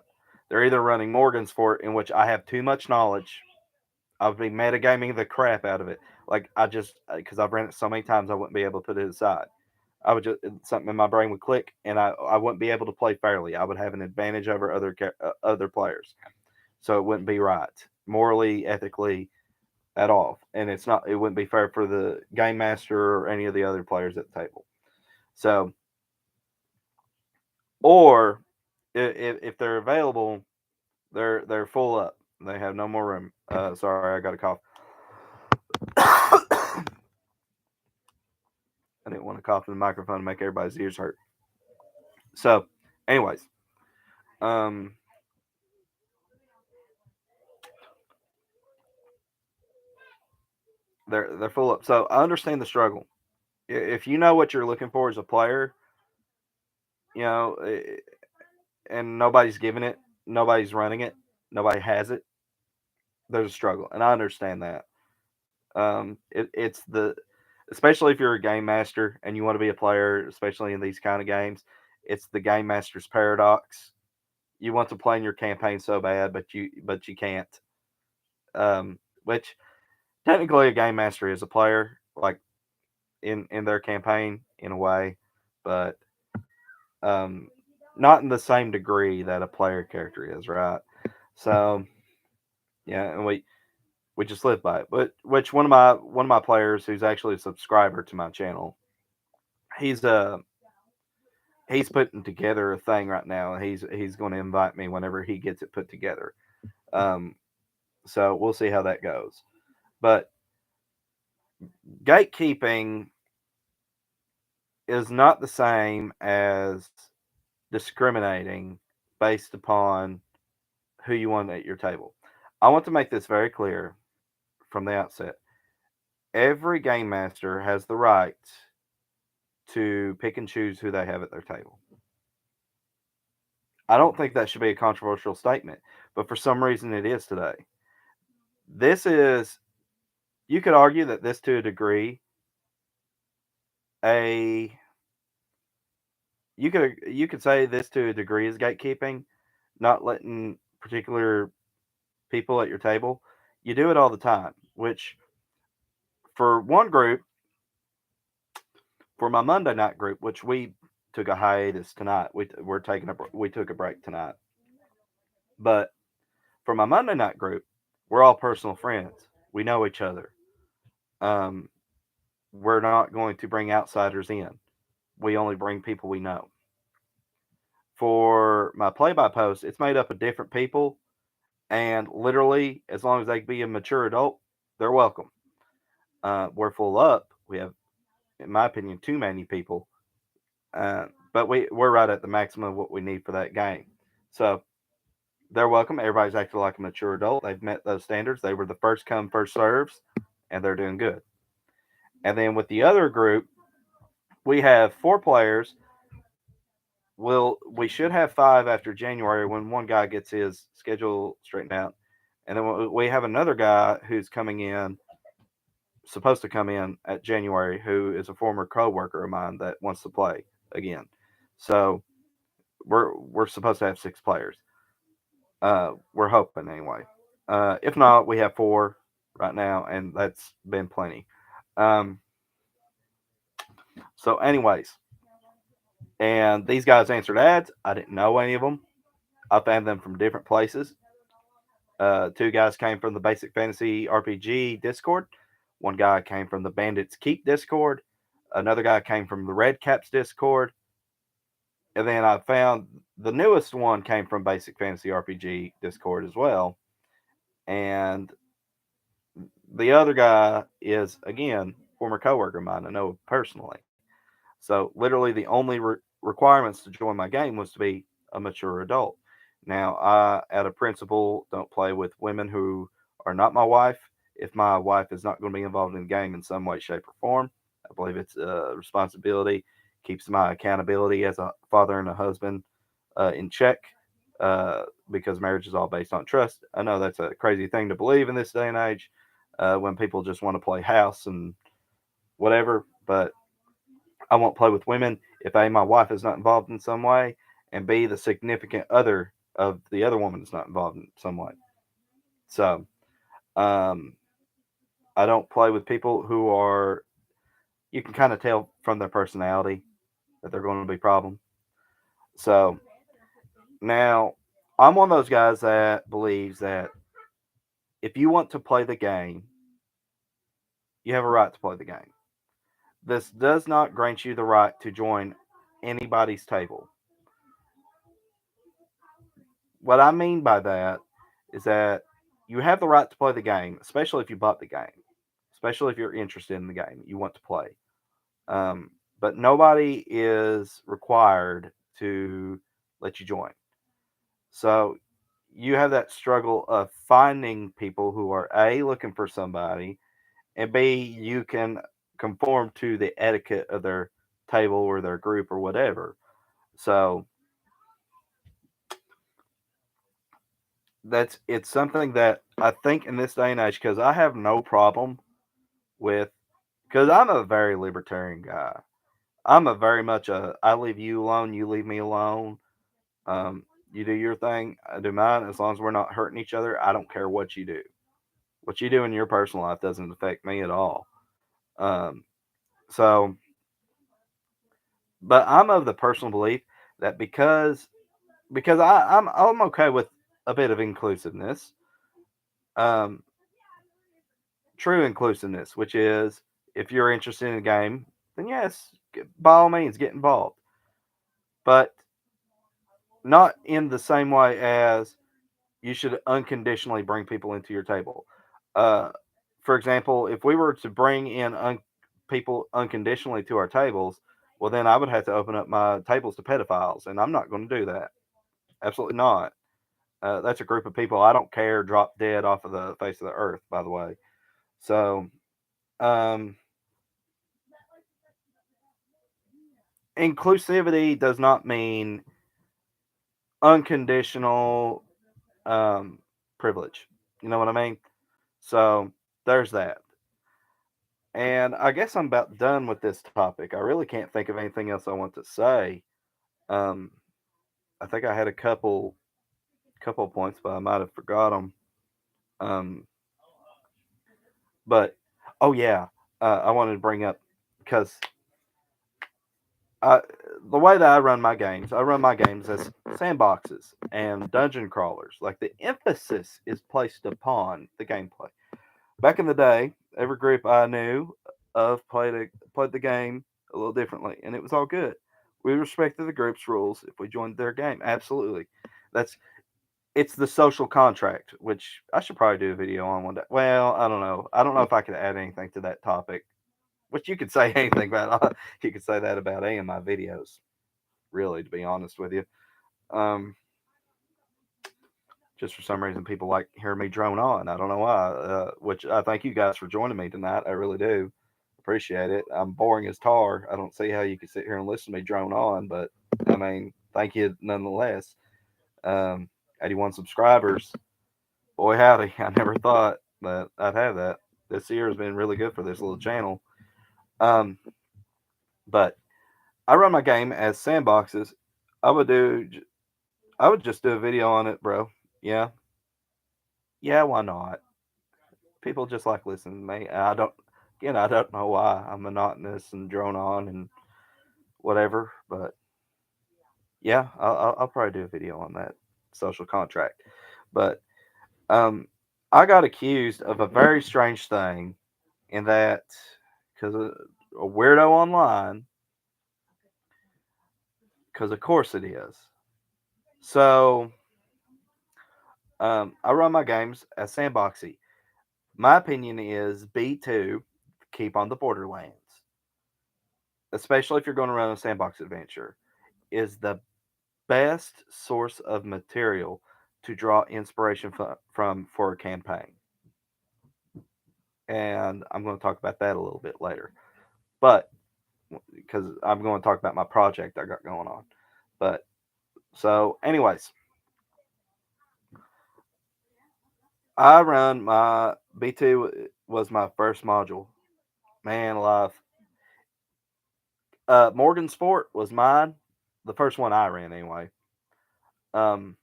they're either running Morgan's Fort, in which I have too much knowledge. I would be metagaming the crap out of it. Like I just because I've ran it so many times, I wouldn't be able to put it aside. I would just something in my brain would click, and I wouldn't be able to play fairly. I would have an advantage over other players, so it wouldn't be right morally, ethically, at all. And it wouldn't be fair for the game master or any of the other players at the table. So, or if they're available, they're full up. They have no more room. Sorry, I got a cough. I didn't want to cough in the microphone and make everybody's ears hurt. So, anyways, um, they're full up. So I understand the struggle. If you know what you're looking for as a player, you know, and nobody's giving it, nobody's running it, nobody has it, there's a struggle, and I understand that. It's especially if you're a game master and you want to be a player, especially in these kind of games, it's the game master's paradox. You want to play in your campaign so bad, but you can't. Which technically a game master is a player, like in their campaign in a way, but um, not in the same degree that a player character is, right? So yeah, and we just live by it. But which one of my players who's actually a subscriber to my channel, he's uh he's putting together a thing right now. He's going to invite me whenever he gets it put together. Um, so we'll see how that goes. But gatekeeping is not the same as discriminating based upon who you want at your table. I want to make this very clear from the outset. Every game master has the right to pick and choose who they have at their table. I don't think that should be a controversial statement, but for some reason it is today. This is, you could argue that this to a degree, a you could say this to a degree is gatekeeping, not letting particular people at your table. You do it all the time, which for one group, for my Monday night group, which we took a hiatus tonight. We took a break tonight. But for my Monday night group, we're all personal friends. We know each other. Um, we're not going to bring outsiders in. We only bring people we know. For my play by post, it's made up of different people, and literally, as long as they be a mature adult, they're welcome. We're full up. We have, in my opinion, too many people, but we're right at the maximum of what we need for that game. So they're welcome. Everybody's acting like a mature adult. They've met those standards. They were the first come, first serves, and they're doing good. And then with the other group, we have 4 players. We should have 5 after January when one guy gets his schedule straightened out, and then we have another guy who's coming in, supposed to come in at January, who is a former coworker of mine that wants to play again. So we're supposed to have 6 players. We're hoping anyway. If not, we have 4 right now, and that's been plenty. Um, so, anyways, and these guys answered ads. I didn't know any of them. I found them from different places. Two guys came from the Basic Fantasy RPG Discord. One guy came from the Bandits Keep Discord. Another guy came from the Red Caps Discord. And then I found the newest one came from Basic Fantasy RPG Discord as well. And the other guy is, again, former coworker of mine I know personally. So literally the only requirements to join my game was to be a mature adult. Now, I, at a principle, don't play with women who are not my wife. If my wife is not going to be involved in the game in some way, shape, or form, I believe it's a responsibility, keeps my accountability as a father and a husband in check uh, because marriage is all based on trust. I know that's a crazy thing to believe in this day and age when people just want to play house and whatever, but I won't play with women if A, my wife is not involved in some way, and B, the significant other of the other woman is not involved in some way. So, um, I don't play with people who are, you can kind of tell from their personality that they're going to be a problem. So, now I'm one of those guys that believes that if you want to play the game, you have a right to play the game. This does not grant you the right to join anybody's table. What I mean by that is that you have the right to play the game, especially if you bought the game, especially if you're interested in the game, you want to play. But nobody is required to let you join. So you have that struggle of finding people who are A, looking for somebody, and B, you can conform to the etiquette of their table or their group or whatever. So that's it's something that I think in this day and age, because I have no problem with, because I'm a very libertarian guy. I'm a very much a I leave you alone, you leave me alone. Um, you do your thing, I do mine. As long as we're not hurting each other, I don't care what you do. What you do in your personal life doesn't affect me at all. Um, so, but I'm of the personal belief that because I'm okay with a bit of inclusiveness. Um, true inclusiveness, which is if you're interested in a game, then yes, by all means, get involved. But not in the same way as you should unconditionally bring people into your table. Uh, for example, if we were to bring in people unconditionally to our tables, well, then I would have to open up my tables to pedophiles, and I'm not going to do that. Absolutely not. That's a group of people I don't care drop dead off of the face of the earth, by the way. So, um, inclusivity does not mean unconditional privilege. You know what I mean? So there's that. And I guess I'm about done with this topic. I really can't think of anything else I want to say. Um, I think I had a couple points, but I might have forgot them. Um, but oh yeah, I wanted to bring up because I, the way that I run my games as sandboxes and dungeon crawlers. Like the emphasis is placed upon the gameplay. Back in the day, every group I knew of played the game a little differently, and it was all good. We respected the group's rules if we joined their game. Absolutely, that's it's the social contract, which I should probably do a video on one day. Well, I don't know. I don't know if I could add anything to that topic. Which you could say anything about. You could say that about any of my videos. Really, to be honest with you. Um, just for some reason, people like hearing me drone on. I don't know why. Which I thank you guys for joining me tonight. I really do appreciate it. I'm boring as tar. I don't see how you could sit here and listen to me drone on, but I mean, thank you nonetheless. 81 subscribers. Boy, howdy. I never thought that I'd have that. This year has been really good for this little channel. Um, but I run my game as sandboxes. I would do. I would just do a video on it, bro. Yeah, yeah. Why not? People just like listening to me. I don't. Again, I don't know why I'm monotonous and drone on and whatever, but yeah, I'll probably do a video on that social contract. But Um, I got accused of a very strange thing in that because a weirdo online, because of course it is. So I run my games as Sandboxy. My opinion is B2, keep on the Borderlands, especially if you're going to run a sandbox adventure, is the best source of material to draw inspiration from for a campaign. And I'm going to talk about that a little bit later. But because I'm going to talk about my project I got going on. But so, anyways, I run my B2 was my first module. Man alive. Morgan Sport was mine, the first one I ran anyway. Um,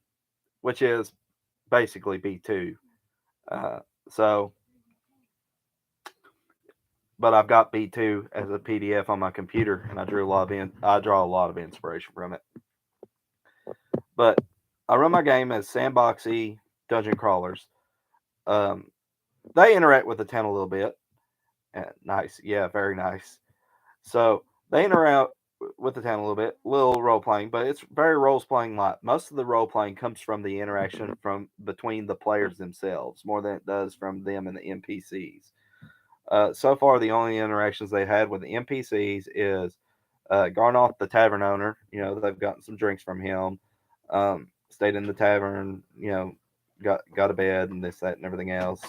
which is basically B2. Uh, so, but I've got B2 as a PDF on my computer, and I draw a lot of inspiration from it. But I run my game as sandboxy dungeon crawlers. Um, they interact with the town a little bit. Nice, yeah, very nice. So they interact with the town a little bit, little role playing, but it's very role playing light. Most of the role playing comes from the interaction from between the players themselves more than it does from them and the NPCs. So far, the only interactions they had with the NPCs is Garnoth, the tavern owner. They've gotten some drinks from him. Stayed in the tavern. Got a bed and this, that, and everything else.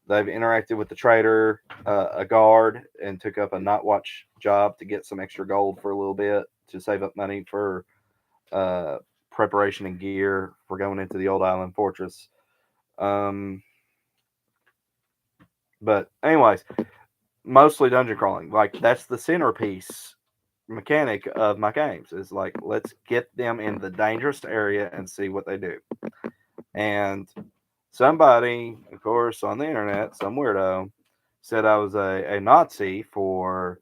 They've interacted with the trader, a guard, and took up a night watch job to get some extra gold for a little bit to save up money for uh, preparation and gear for going into the old island fortress. Um, but anyways, mostly dungeon crawling. Like that's the centerpiece mechanic of my games. Is like let's get them in the dangerous area and see what they do. And somebody, of course, on the internet, some weirdo, said I was a Nazi for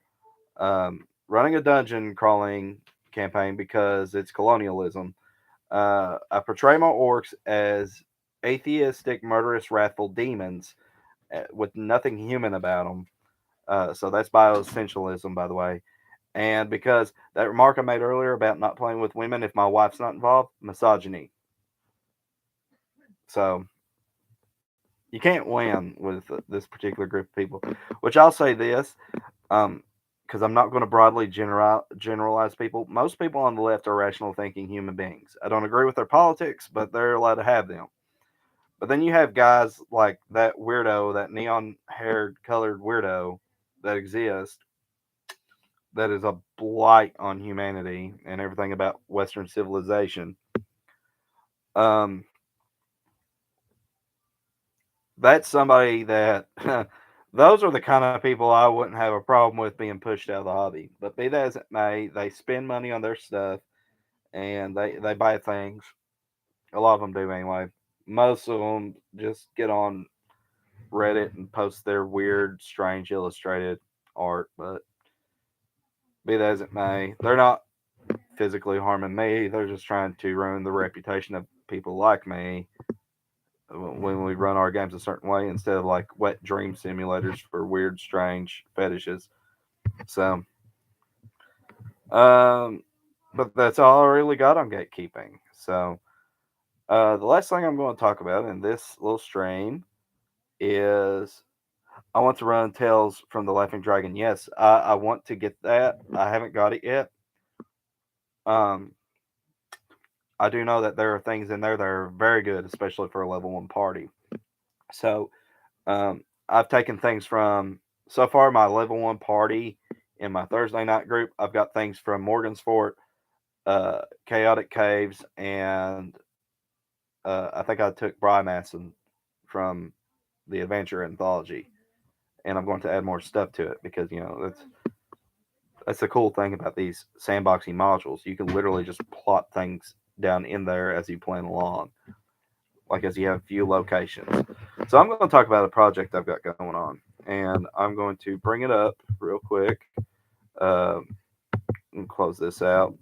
running a dungeon crawling campaign because it's colonialism. I portray my orcs as atheistic, murderous, wrathful demons with nothing human about them. So that's bioessentialism, by the way. And because that remark I made earlier about not playing with women if my wife's not involved, misogyny. So you can't win with this particular group of people. Which I'll say this, because I'm not going to broadly generalize people. Most people on the left are rational thinking human beings. I don't agree with their politics, but they're allowed to have them. But then you have guys like that weirdo, that neon haired colored weirdo that exists, that is a blight on humanity and everything about Western civilization. Um, that's somebody that those are the kind of people I wouldn't have a problem with being pushed out of the hobby. But be that as it may, they spend money on their stuff and they buy things. A lot of them do anyway. Most of them just get on Reddit and post their weird, strange illustrated art. But be that as it may, they're not physically harming me. They're just trying to ruin the reputation of people like me when we run our games a certain way instead of like wet dream simulators for weird, strange fetishes. So, um, but that's all I really got on gatekeeping. So, the last thing I'm going to talk about in this little stream is I want to run Tales from the Laughing Dragon. Yes, I want to get that. I haven't got it yet. Um, I do know that there are things in there that are very good, especially for a level one party. So, I've taken things from so far my level one party in my Thursday night group. I've got things from Morgan's Fort, Chaotic Caves, and I think I took Brymasson from the Adventure Anthology, and I'm going to add more stuff to it because that's the cool thing about these sandboxing modules. You can literally just plot things down in there as you plan along, like as you have a few locations. So I'm going to talk about a project I've got going on, and I'm going to bring it up real quick. Um, and close this out.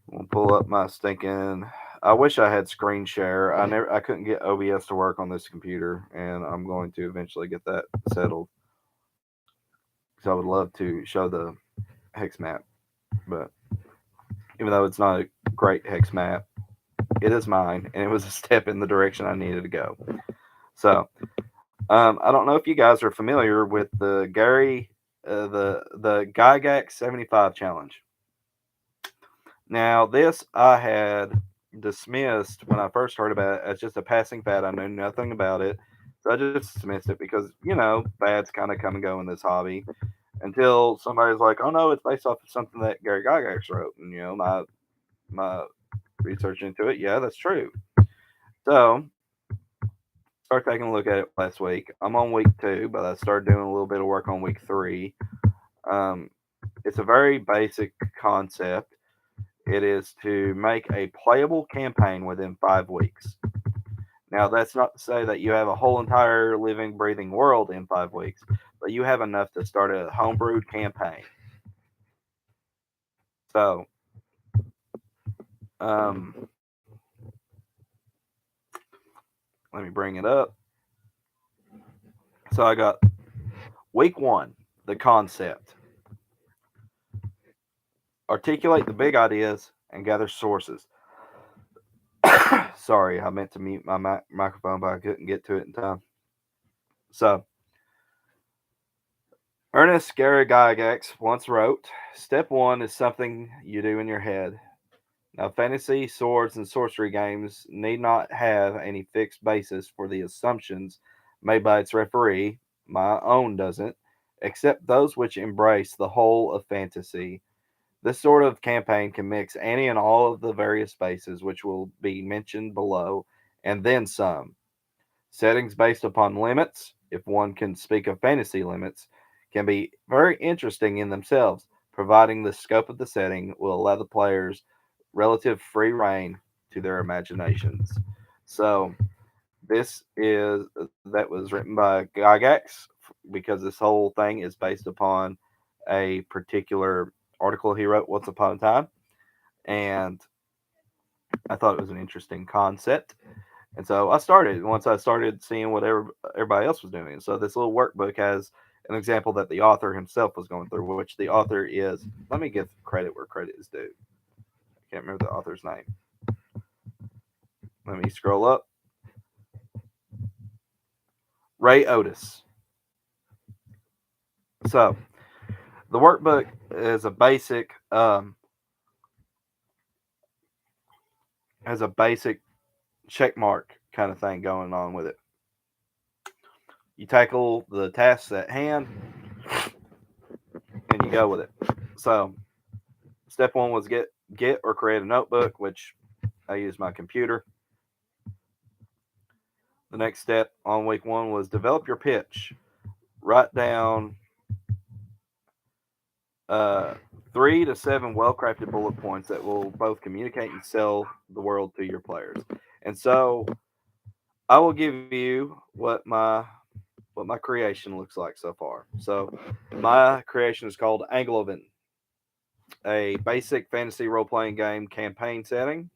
We'll pull up my stinking. I wish I had screen share. I couldn't get OBS to work on this computer, and I'm going to eventually get that settled. So I would love to show the hex map, but even though it's not a great hex map, it is mine, and it was a step in the direction I needed to go. So I don't know if you guys are familiar with the the Gygax 75 challenge. Now, this I had dismissed when I first heard about it as just a passing fad. I knew nothing about it. So I just dismissed it because, fads kind of come and go in this hobby until somebody's like, oh no, it's based off of something that Gary Gygax wrote. And, my research into it, yeah, that's true. So, start taking a look at it last week. I'm on week 2, but I started doing a little bit of work on week 3. Um, it's a very basic concept. It is to make a playable campaign within 5 weeks. Now, that's not to say that you have a whole entire living, breathing world in 5 weeks, but you have enough to start a homebrewed campaign. So, um, let me bring it up. So, I got week 1, the concept. Articulate the big ideas and gather sources. Sorry, I meant to mute my microphone, but I couldn't get to it in time. So, Ernest Gary Gygax once wrote, "Step 1 is something you do in your head. Now, fantasy, swords, and sorcery games need not have any fixed basis for the assumptions made by its referee, my own doesn't, except those which embrace the whole of fantasy. This sort of campaign can mix any and all of the various bases which will be mentioned below, and then some. Settings based upon limits, if one can speak of fantasy limits, can be very interesting in themselves, providing the scope of the setting will allow the players relative free reign to their imaginations." So that was written by Gygax because this whole thing is based upon a particular article he wrote once upon a time, and I thought it was an interesting concept. And so I started once I started seeing what everybody else was doing. So this little workbook has an example that the author himself was going through, which the author is, let me give credit where credit is due. I can't remember the author's name. Let me scroll up. Ray Otis. So the workbook is a basic has a basic check mark kind of thing going on with it. You tackle the tasks at hand and you go with it. So step 1 was get or create a notebook, which I use my computer. The next step on week 1 was develop your pitch. Write down 3 to 7 well-crafted bullet points that will both communicate and sell the world to your players. And so I will give you what my creation looks like so far. So my creation is called Anglovan, a basic fantasy role-playing game campaign setting.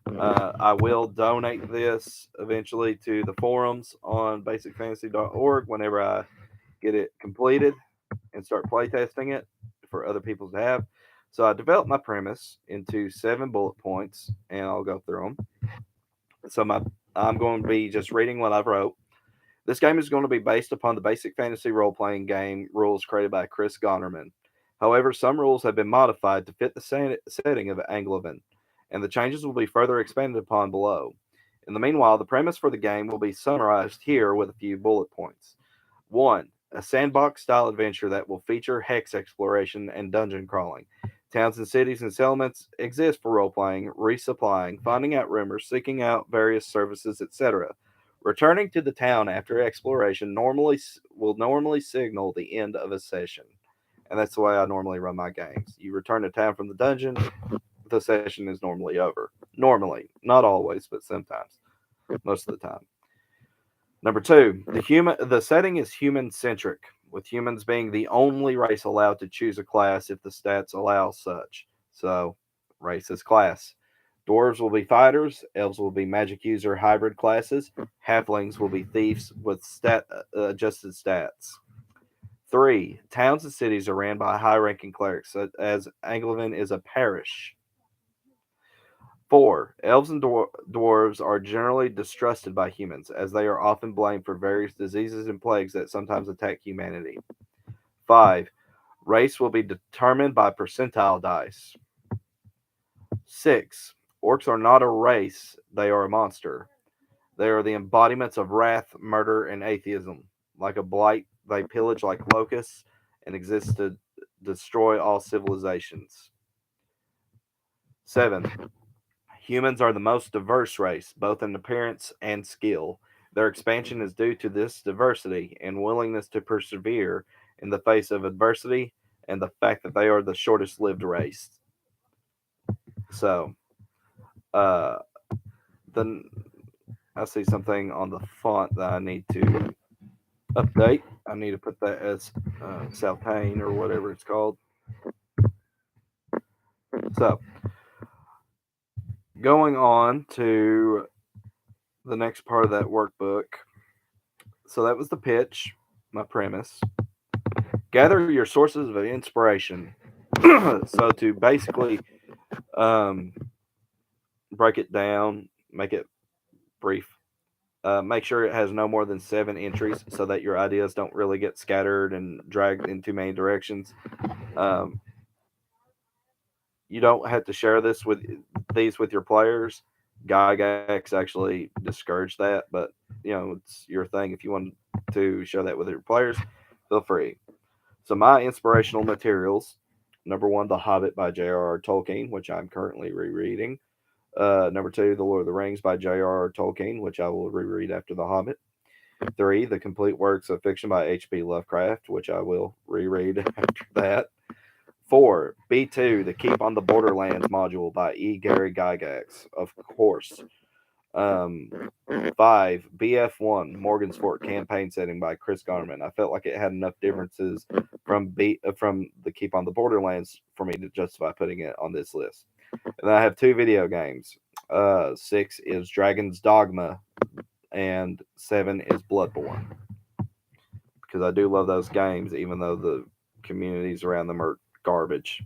I will donate this eventually to the forums on basicfantasy.org whenever I get it completed and start playtesting it for other people to have. So I developed my premise into 7 bullet points, and I'll go through them. So I'm going to be just reading what I've wrote. This game is going to be based upon the basic fantasy role-playing game rules created by Chris Gonerman. However, some rules have been modified to fit the setting of Anglovan, and the changes will be further expanded upon below. In the meanwhile, the premise for the game will be summarized here with a few bullet points. 1. A sandbox-style adventure that will feature hex exploration and dungeon crawling. Towns and cities and settlements exist for role-playing, resupplying, finding out rumors, seeking out various services, etc. Returning to the town after exploration will normally signal the end of a session. And that's the way I normally run my games. You return to town from the dungeon, the session is normally over. Normally. Not always, but sometimes. Most of the time. Number 2, the setting is human-centric, with humans being the only race allowed to choose a class if the stats allow such. So, race is class. Dwarves will be fighters. Elves will be magic user hybrid classes. Halflings will be thieves with adjusted stats. 3. Towns and cities are ran by high ranking clerics, as Anglovan is a parish. 4. Elves and dwarves are generally distrusted by humans, as they are often blamed for various diseases and plagues that sometimes attack humanity. 5. Race will be determined by percentile dice. 6. Orcs are not a race, they are a monster. They are the embodiments of wrath, murder, and atheism. Like a blight, they pillage like locusts and exist to destroy all civilizations. 7. Humans are the most diverse race, both in appearance and skill. Their expansion is due to this diversity and willingness to persevere in the face of adversity and the fact that they are the shortest lived race. So, uh, then I see something on the font that I need to update. I need to put that as Saltane or whatever it's called. So, going on to the next part of that workbook. So, that was the pitch, my premise. Gather your sources of inspiration. So, to basically um, break it down, make it brief. Make sure it has no more than 7 entries so that your ideas don't really get scattered and dragged in too many directions. Um, you don't have to share these with your players. Gygax actually discouraged that, but it's your thing. If you want to share that with your players, feel free. So my inspirational materials: number 1, The Hobbit by J.R.R. Tolkien, which I'm currently rereading. Number 2, The Lord of the Rings by J.R.R. Tolkien, which I will reread after The Hobbit. 3, The Complete Works of Fiction by H.P. Lovecraft, which I will reread after that. 4, B2, The Keep on the Borderlands module by E. Gary Gygax, of course. Um, 5, BF1, Morgan's Fort campaign setting by Chris Garman. I felt like it had enough differences from The Keep on the Borderlands for me to justify putting it on this list. And then I have 2 video games. 6 is Dragon's Dogma, and 7 is Bloodborne. Because I do love those games, even though the communities around them are garbage.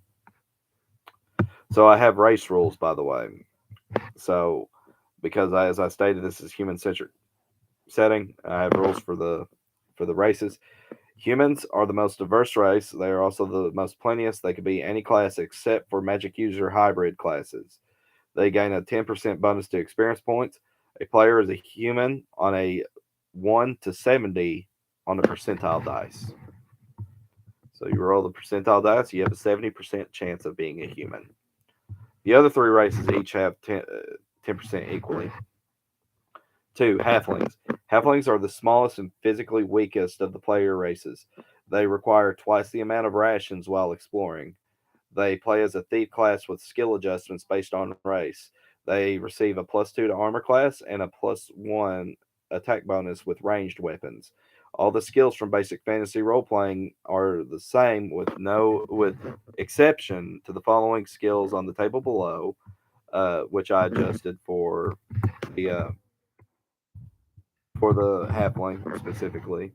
So I have race rules, by the way. So because as I stated, this is human centric setting. I have rules for the races. Humans are the most diverse race. They are also the most plenteous. They could be any class except for magic user hybrid classes. They gain a 10% bonus to experience points. A player is a human on a 1 to 70 on the percentile dice. So you roll the percentile dice, you have a 70% chance of being a human. The other 3 races each have 10% equally. 2, halflings. Halflings are the smallest and physically weakest of the player races. They require twice the amount of rations while exploring. They play as a thief class with skill adjustments based on race. They receive a +2 to armor class and a +1 attack bonus with ranged weapons. All the skills from basic fantasy role playing are the same, with exception to the following skills on the table below, which I adjusted the uh, for the halfling specifically.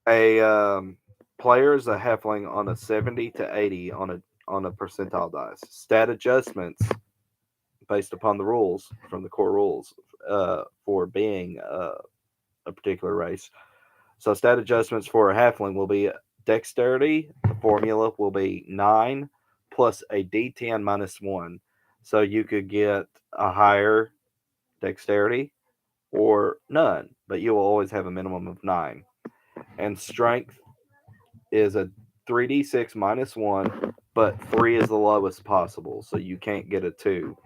A player is a halfling on a 70 to 80 on a percentile dice. Stat adjustments based upon the rules from the core rules for being a particular race. So stat adjustments for a halfling will be dexterity. The formula will be 9 plus a d10 minus 1. So you could get a higher dexterity or none, but you will always have a minimum of 9. And strength is a 3d6 minus 1, but 3 is the lowest possible, so you can't get a 2.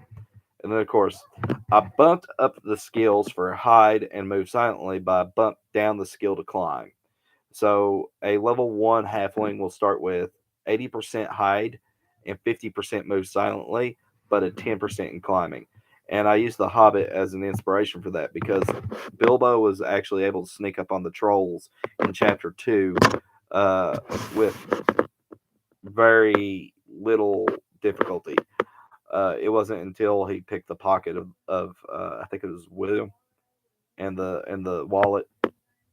And then, of course, I bumped up the skills for hide and move silently, but I bumped down the skill to climb. So a level 1 halfling will start with 80% hide and 50% move silently, but a 10% in climbing. And I use the Hobbit as an inspiration for that because Bilbo was actually able to sneak up on the trolls in chapter 2 with very little difficulty. It wasn't until he picked the pocket of I think it was William and the wallet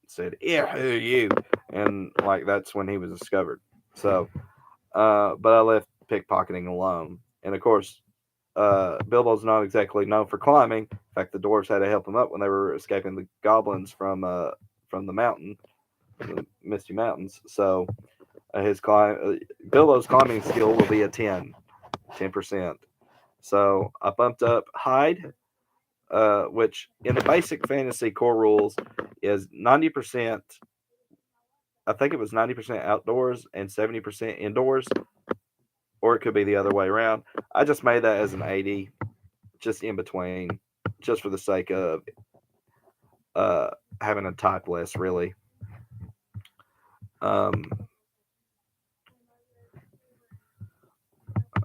said, "Yeah, who are you?" And like that's when he was discovered. So, but I left pickpocketing alone, and of course, Bilbo's not exactly known for climbing. In fact, the dwarves had to help him up when they were escaping the goblins from the mountain, the Misty Mountains. So Bilbo's climbing skill will be a 10%. So I bumped up hide, which in the basic fantasy core rules is 90%. I think it was 90% outdoors and 70% indoors, or it could be the other way around. I just made that as an 80, just in between, just for the sake of uh, having a type list, really. Um,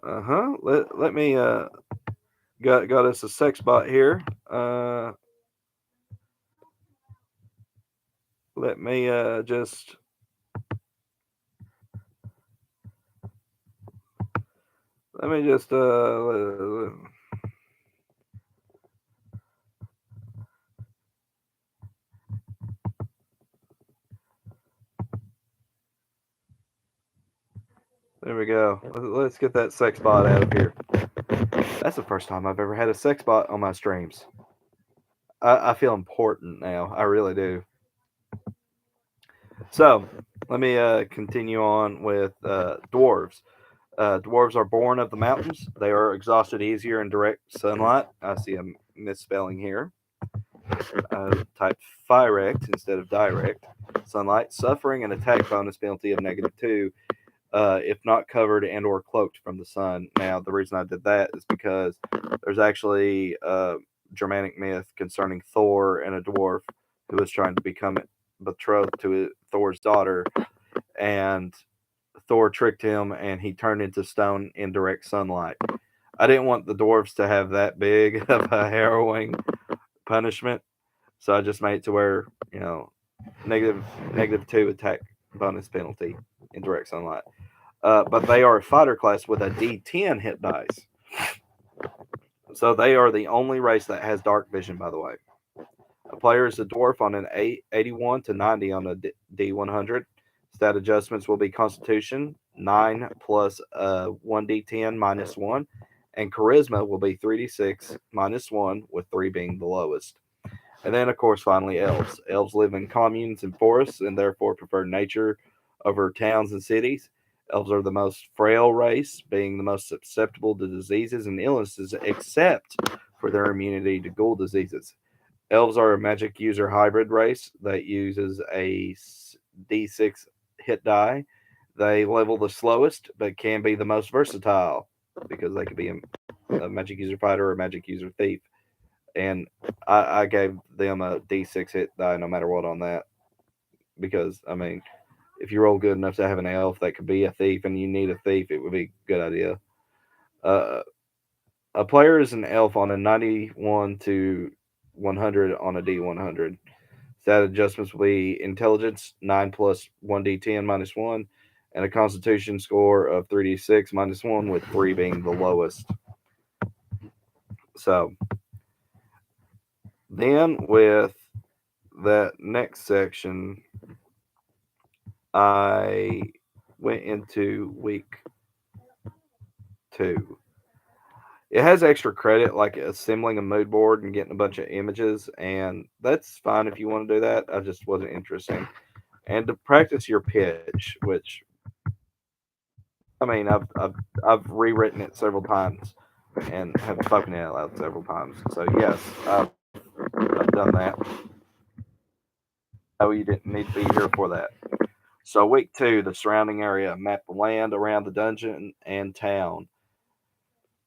let me got us a sex bot here. Let me just let me just there we go. Let's get that sex bot out of here. That's the first time I've ever had a sex bot on my streams. I feel important now. I really do. So let me continue on with dwarves. Dwarves are born of the mountains. They are exhausted easier in direct sunlight. I see a misspelling here. Type direct instead of direct sunlight, suffering an attack bonus penalty of -2 if not covered and or cloaked from the sun. Now, the reason I did that is because there's actually a Germanic myth concerning Thor and a dwarf who was trying to become betrothed to Thor's daughter, and Thor tricked him, and he turned into stone in direct sunlight. I didn't want the dwarves to have that big of a harrowing punishment, so I just made it to where negative -2 attack bonus penalty in direct sunlight. But they are a fighter class with a D10 hit dice. So they are the only race that has dark vision, by the way. A player is a dwarf on an 81 to 90 on a D100. Stat adjustments will be Constitution, 9 plus 1d10 minus 1, and Charisma will be 3d6 minus 1, with 3 being the lowest. And then, of course, finally, elves. Elves live in communes and forests and therefore prefer nature over towns and cities. Elves are the most frail race, being the most susceptible to diseases and illnesses, except for their immunity to ghoul diseases. Elves are a magic user hybrid race that uses a d6 hit die. They level the slowest, but can be the most versatile because they could be a magic user fighter or a magic user thief. And I gave them a d6 hit die no matter what on that because, I mean, if you roll good enough to have an elf that could be a thief and you need a thief, it would be a good idea. Uh, a player is an elf on a 91 to 100 on a D100. Stat adjustments will be intelligence 9 plus 1d10 minus 1, and a constitution score of 3d6 minus 1, with 3 being the lowest. So, then with that next section, I went into week 2. It has extra credit, like assembling a mood board and getting a bunch of images, and that's fine if you want to do that. I just wasn't interested. And to practice your pitch, which I mean, I've rewritten it several times and have spoken it out loud several times. So yes, I've done that. No, you didn't need to be here for that. So week 2, the surrounding area, map the land around the dungeon and town.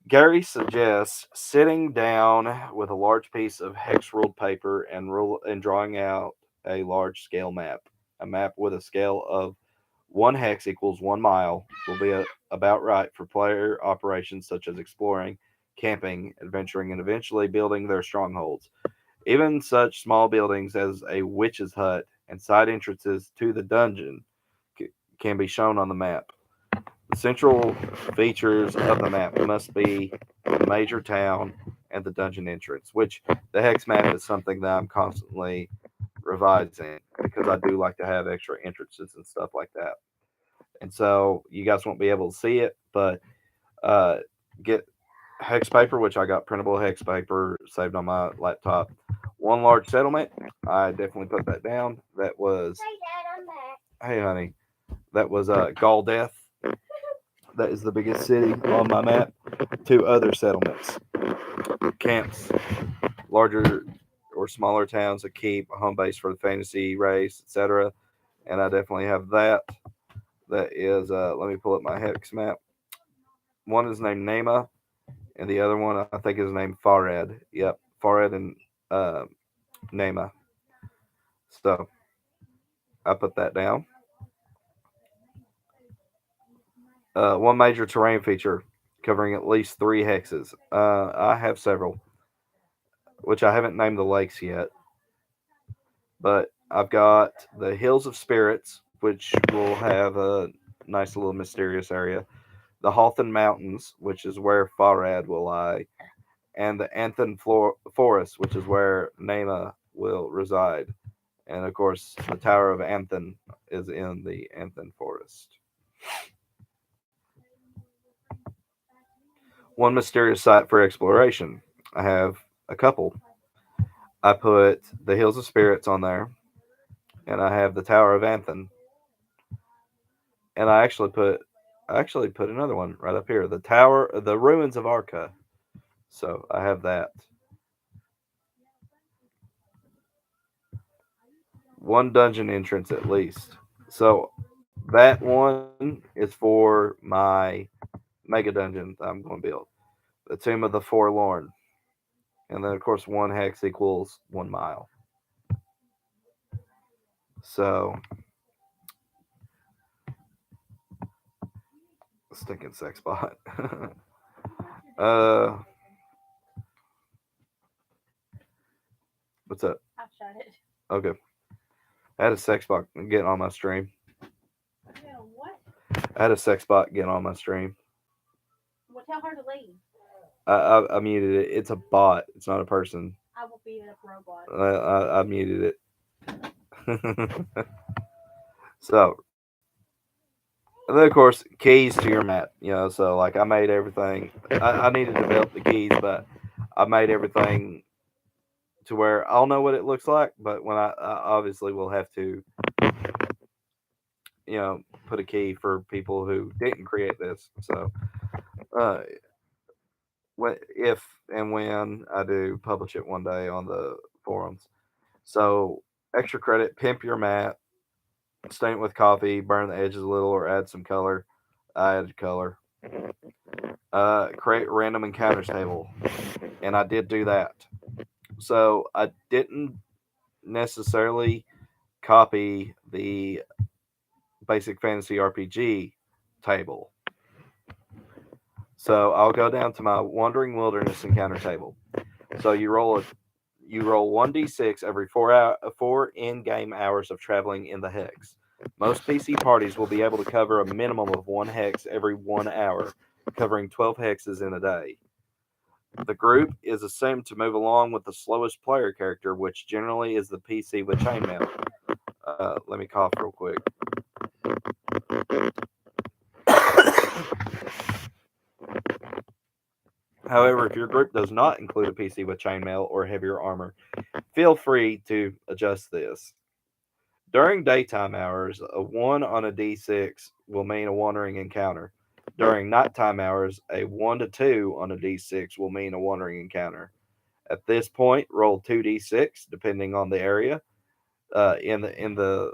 Gary suggests sitting down with a large piece of hex ruled paper and drawing out a large scale map. A map with a scale of 1 hex equals 1 mile will be about right for player operations such as exploring, camping, adventuring, and eventually building their strongholds. Even such small buildings as a witch's hut and side entrances to the dungeon can be shown on the map. Central features of the map must be the major town and the dungeon entrance, which the hex map is something that I'm constantly revising because I do like to have extra entrances and stuff like that. And so you guys won't be able to see it, but uh, get hex paper, which I got printable hex paper saved on my laptop. One large settlement, I definitely put that down. That was, Hey, Dad, I'm back. hey, honey, that was Gall Death. That is the biggest city on my map. Two other settlements, camps, larger or smaller towns, a keep, a home base for the fantasy race, etc. And I definitely have that. That is, let me pull up my hex map. One is named Nema, and the other one I think is named Fared. Yep, Fared and uh, Nema. So I put that down. One major terrain feature covering at least three hexes. I have several, which I haven't named the lakes yet, but I've got the Hills of Spirits, which will have a nice little mysterious area. The Halthan Mountains, which is where Farad will lie, and the Anthan Forest, which is where Nema will reside. And of course, the Tower of Anthan is in the Anthan Forest. One mysterious site for exploration. I have a couple. I put the Hills of Spirits on there, and I have the Tower of Anthan, and I actually put another one right up here, the ruins of Arca. So I have that. One dungeon entrance at least. So that one is for my mega dungeon that I'm going to build. The Tomb of the Forlorn. And then, of course, one hex equals 1 mile. So, stinking sex bot. uh, what's up? I shot it. Okay. I had a sex bot getting on my stream. Yeah, what? I had a sex bot getting on my stream. Well, tell her to leave. I muted it. It's a bot. It's not a person. I will beat up robot. I muted it. So, and then of course, keys to your map. So like I made everything. I needed to develop the keys, but I made everything to where I'll know what it looks like. But when I obviously will have to, put a key for people who didn't create this. So, uh, if and when I do publish it one day on the forums. So, extra credit, pimp your map, stain it with coffee, burn the edges a little, or add some color. I added color. Create random encounters table, and I did do that. So I didn't necessarily copy the basic fantasy RPG table. So I'll go down to my wandering wilderness encounter table. So you roll 1d6 every 4 in-game hours of traveling in the hex. Most PC parties will be able to cover a minimum of one hex every 1 hour, covering 12 hexes in a day. The group is assumed to move along with the slowest player character, which generally is the PC with chainmail. Let me cough real quick. However, if your group does not include a PC with chainmail or heavier armor, feel free to adjust this. During daytime hours, a 1 on a d6 will mean a wandering encounter. During nighttime hours, a 1 to 2 on a d6 will mean a wandering encounter. At this point, roll 2d6 depending on the area. In the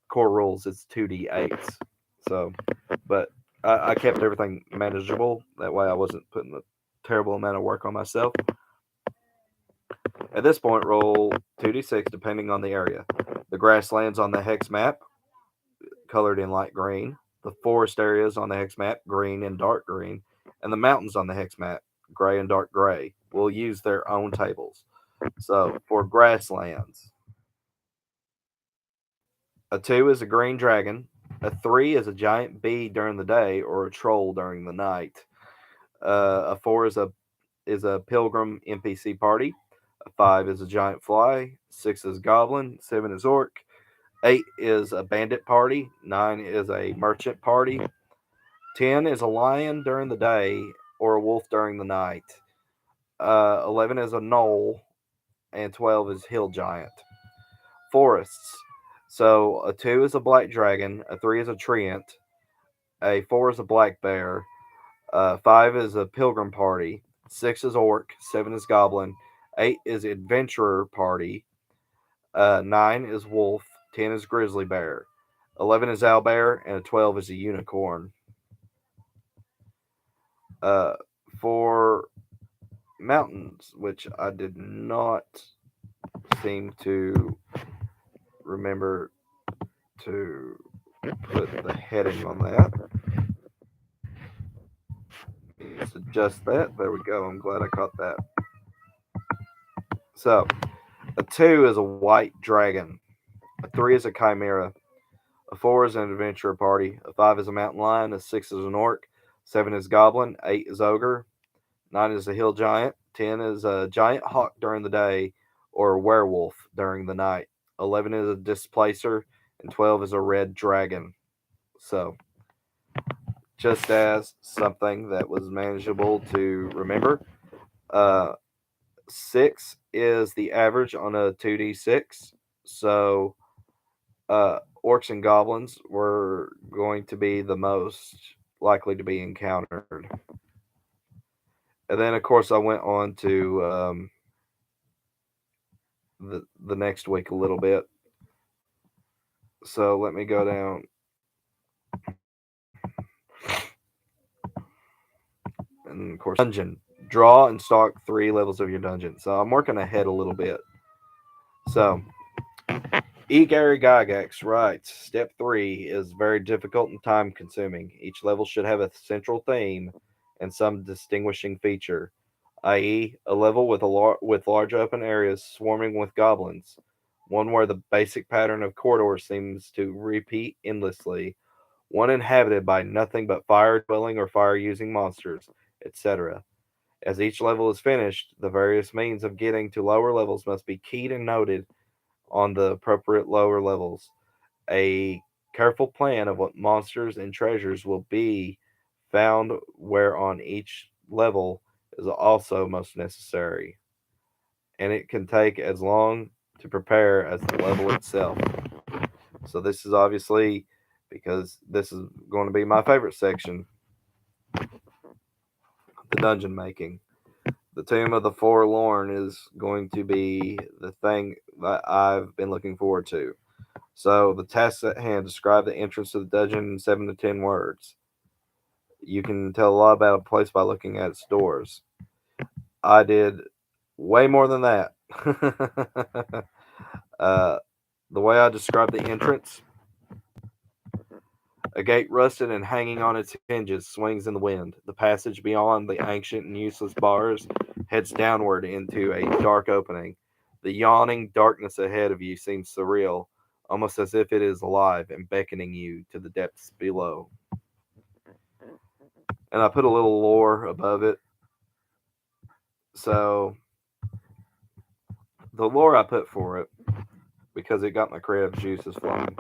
core rules, it's 2d8s. So, but I kept everything manageable. That way, I wasn't putting a terrible amount of work on myself. At this point, roll 2d6 depending on the area. The grasslands on the hex map, colored in light green. The forest areas on the hex map, green and dark green. And the mountains on the hex map, gray and dark gray, will use their own tables. So for grasslands, a 2 is a green dragon. A 3 is a giant bee during the day or a troll during the night. A 4 is a pilgrim NPC party. A 5 is a giant fly. 6 is goblin. 7 is orc. 8 is a bandit party. 9 is a merchant party. 10 is a lion during the day or a wolf during the night. 11 is a knoll. And 12 is hill giant. Forests. So a 2 is a black dragon. A 3 is a treant. A 4 is a black bear. 5 is a pilgrim party. 6 is orc. 7 is goblin. 8 is adventurer party. 9 is wolf. 10 is grizzly bear. 11 is owlbear. And a 12 is a unicorn. Uh, for mountains, which I did not seem to remember to put the heading on that. Let's adjust that. There we go. I'm glad I caught that. So, a 2 is a white dragon. A 3 is a chimera. A 4 is an adventurer party. A 5 is a mountain lion. A 6 is an orc. 7 is goblin. 8 is ogre. 9 is a hill giant. 10 is a giant hawk during the day or a werewolf during the night. 11 is a displacer. And 12 is a red dragon. So, just as something that was manageable to remember, uh, 6 is the average on a 2d6. So, orcs and goblins were going to be the most likely to be encountered. And then, of course, I went on to the next week a little bit. So let me go down. And of course, dungeon. Draw and stock 3 levels of your dungeon. So I'm working ahead a little bit. So, E. Gary Gygax writes, Step 3 is very difficult and time consuming. Each level should have a central theme and some distinguishing feature, i.e., a level with large open areas swarming with goblins, one where the basic pattern of corridors seems to repeat endlessly, one inhabited by nothing but fire dwelling or fire using monsters, etc. As each level is finished, the various means of getting to lower levels must be keyed and noted on the appropriate lower levels. A careful plan of what monsters and treasures will be found where on each level is also most necessary, and it can take as long to prepare as the level itself. So, this is obviously because this is going to be my favorite section, the dungeon making. The Tomb of the Forlorn is going to be the thing that I've been looking forward to. So, the tasks at hand describe the entrance to the dungeon in 7 to 10 words. You can tell a lot about a place by looking at its doors. I did way more than that. uh, the way I described the entrance, a gate rusted and hanging on its hinges swings in the wind. The passage beyond the ancient and useless bars heads downward into a dark opening. The yawning darkness ahead of you seems surreal, almost as if it is alive and beckoning you to the depths below. And I put a little lore above it. So, the lore I put for it, because it got my creative juices flowing.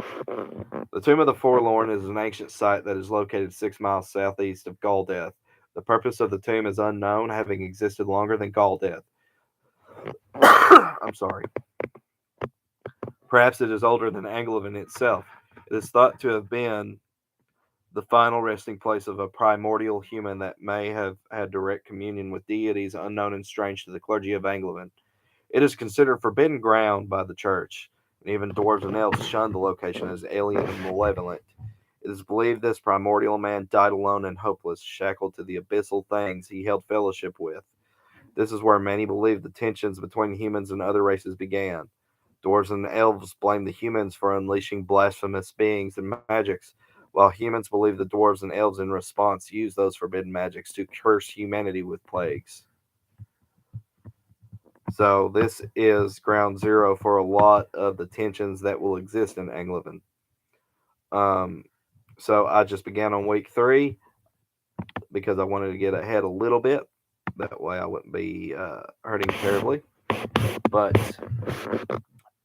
The Tomb of the Forlorn is an ancient site that is located 6 miles southeast of Galdeth. The purpose of the tomb is unknown, having existed longer than Galdeth. I'm sorry. Perhaps it is older than Anglovin itself. It is thought to have been the final resting place of a primordial human that may have had direct communion with deities unknown and strange to the clergy of Anglovin. It is considered forbidden ground by the church, and even dwarves and elves shun the location as alien and malevolent. It is believed this primordial man died alone and hopeless, shackled to the abyssal things he held fellowship with. This is where many believe the tensions between humans and other races began. Dwarves and elves blame the humans for unleashing blasphemous beings and magics, while humans believe the dwarves and elves in response use those forbidden magics to curse humanity with plagues. So this is ground zero for a lot of the tensions that will exist in Anglovin. Um, So I just began on week 3 because I wanted to get ahead a little bit. That way I wouldn't be hurting terribly. But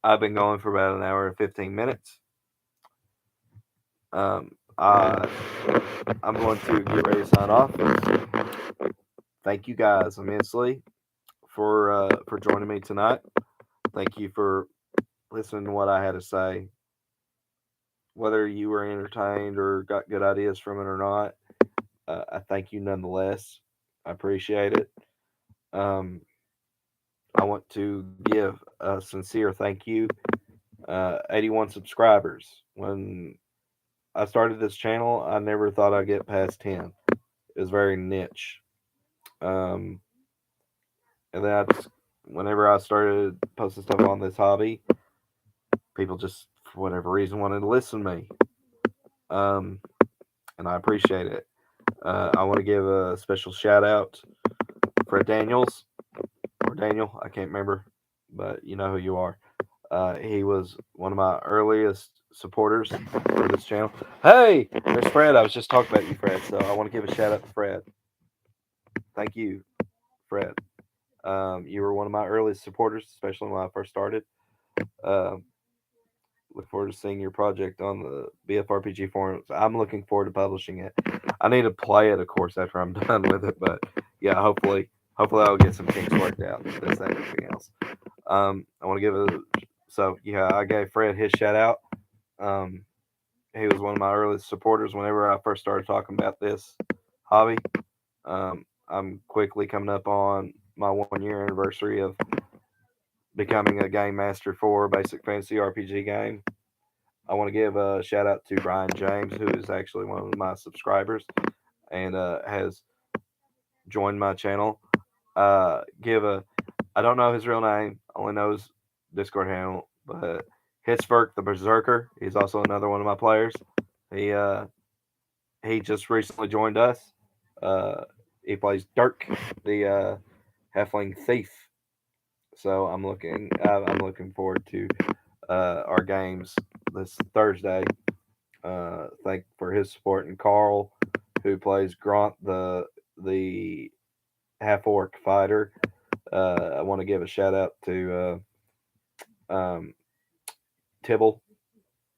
I've been going for about an hour and 15 minutes. I'm going to get ready to sign off. Thank you guys immensely for joining me tonight. Thank you for listening to what I had to say. Whether you were entertained or got good ideas from it or not, I thank you nonetheless. I appreciate it. Um, I want to give a sincere thank you. 81 subscribers. When I started this channel, I never thought I'd get past 10. It was very niche. Um, and then whenever I started posting stuff on this hobby, people just, for whatever reason, wanted to listen to me. Um, and I appreciate it. I want to give a special shout out Fred Daniels, or Daniel, I can't remember, but you know who you are. He was one of my earliest supporters for this channel. Hey, there's Fred. I was just talking about you, Fred. So I want to give a shout out to Fred. Thank you, Fred. You were one of my earliest supporters, especially when I first started. Um, look forward to seeing your project on the BFRPG forums. I'm looking forward to publishing it. I need to play it, of course, after I'm done with it. But yeah, hopefully I'll get some kinks worked out. That's that, anything else. I want to give a so yeah, I gave Fred his shout out. Um, he was one of my earliest supporters whenever I first started talking about this hobby. I'm quickly coming up on my 1 year anniversary of becoming a game master for a basic fantasy RPG game. I want to give a shout out to Brian James, who is actually one of my subscribers and has joined my channel. Give a I don't know his real name, only know his Discord handle, but Hitzberg the Berserker. He's also another one of my players. He uh, he just recently joined us. Uh, he plays Dirk, the halfling thief. So I'm looking forward to our games this Thursday. Thank for his support, and Carl, who plays Grant, the half orc fighter. I want to give a shout out to Tibble,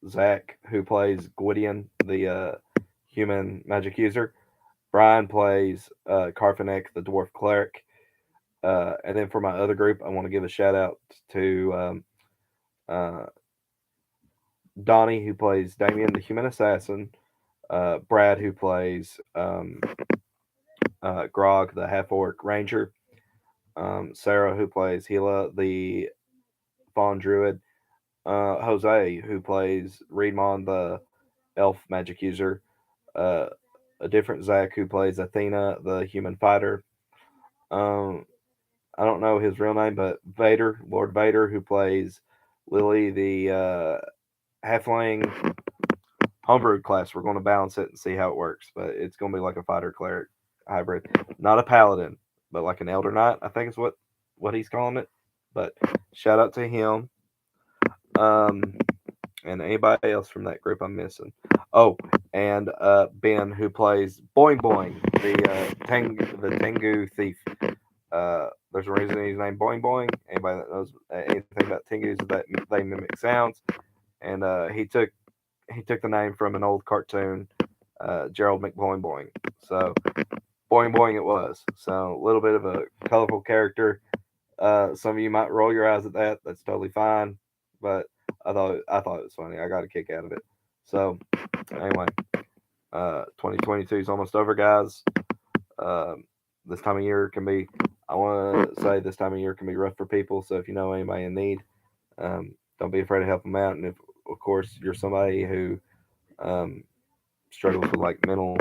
Zach, who plays Gwydion, the human magic user. Brian plays Carfanek, the dwarf cleric. And then for my other group, I want to give a shout out to uh, Donnie, who plays Damien, the human assassin. Brad, who plays Grog, the half orc ranger. Sarah, who plays Hila, the fawn druid. Jose, who plays Reedmon, the elf magic user. Uh, a different Zach, who plays Athena, the human fighter. Um, I don't know his real name, but Vader, Lord Vader, who plays Lily, the halfling homebrew class. We're going to balance it and see how it works, but it's going to be like a fighter cleric hybrid, not a paladin, but like an elder knight. I think is what he's calling it. But shout out to him. Um, and anybody else from that group I'm missing. Oh, and Ben, who plays Boing Boing, the Tengu thief. There's a reason he's named Boing Boing. Anybody that knows anything about Tengus is that they mimic sounds, and he took the name from an old cartoon, Gerald McBoing Boing. So Boing Boing it was. So a little bit of a colorful character. Some of you might roll your eyes at that. That's totally fine, but I thought it was funny. I got a kick out of it. So anyway, 2022 is almost over, guys. Um, this time of year can be. I want to say this time of year can be rough for people. So if you know anybody in need, don't be afraid to help them out. And if, of course, you're somebody who um, struggles with like mental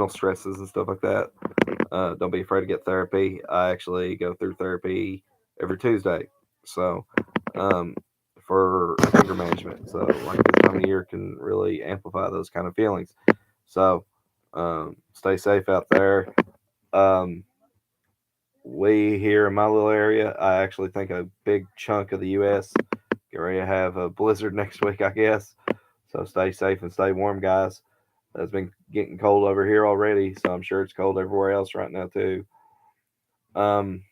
stresses and stuff like that, don't be afraid to get therapy. I actually go through therapy every Tuesday. So um, for anger management. So like this time of year can really amplify those kind of feelings. So stay safe out there. Um, we here in my little area, I actually think a big chunk of the U.S. get ready to have a blizzard next week, I guess. So stay safe and stay warm, guys. It's been getting cold over here already, so I'm sure it's cold everywhere else right now too. Um,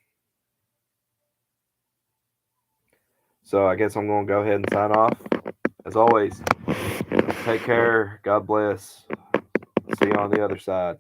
so I guess I'm going to go ahead and sign off. As always, take care. God bless. See you on the other side.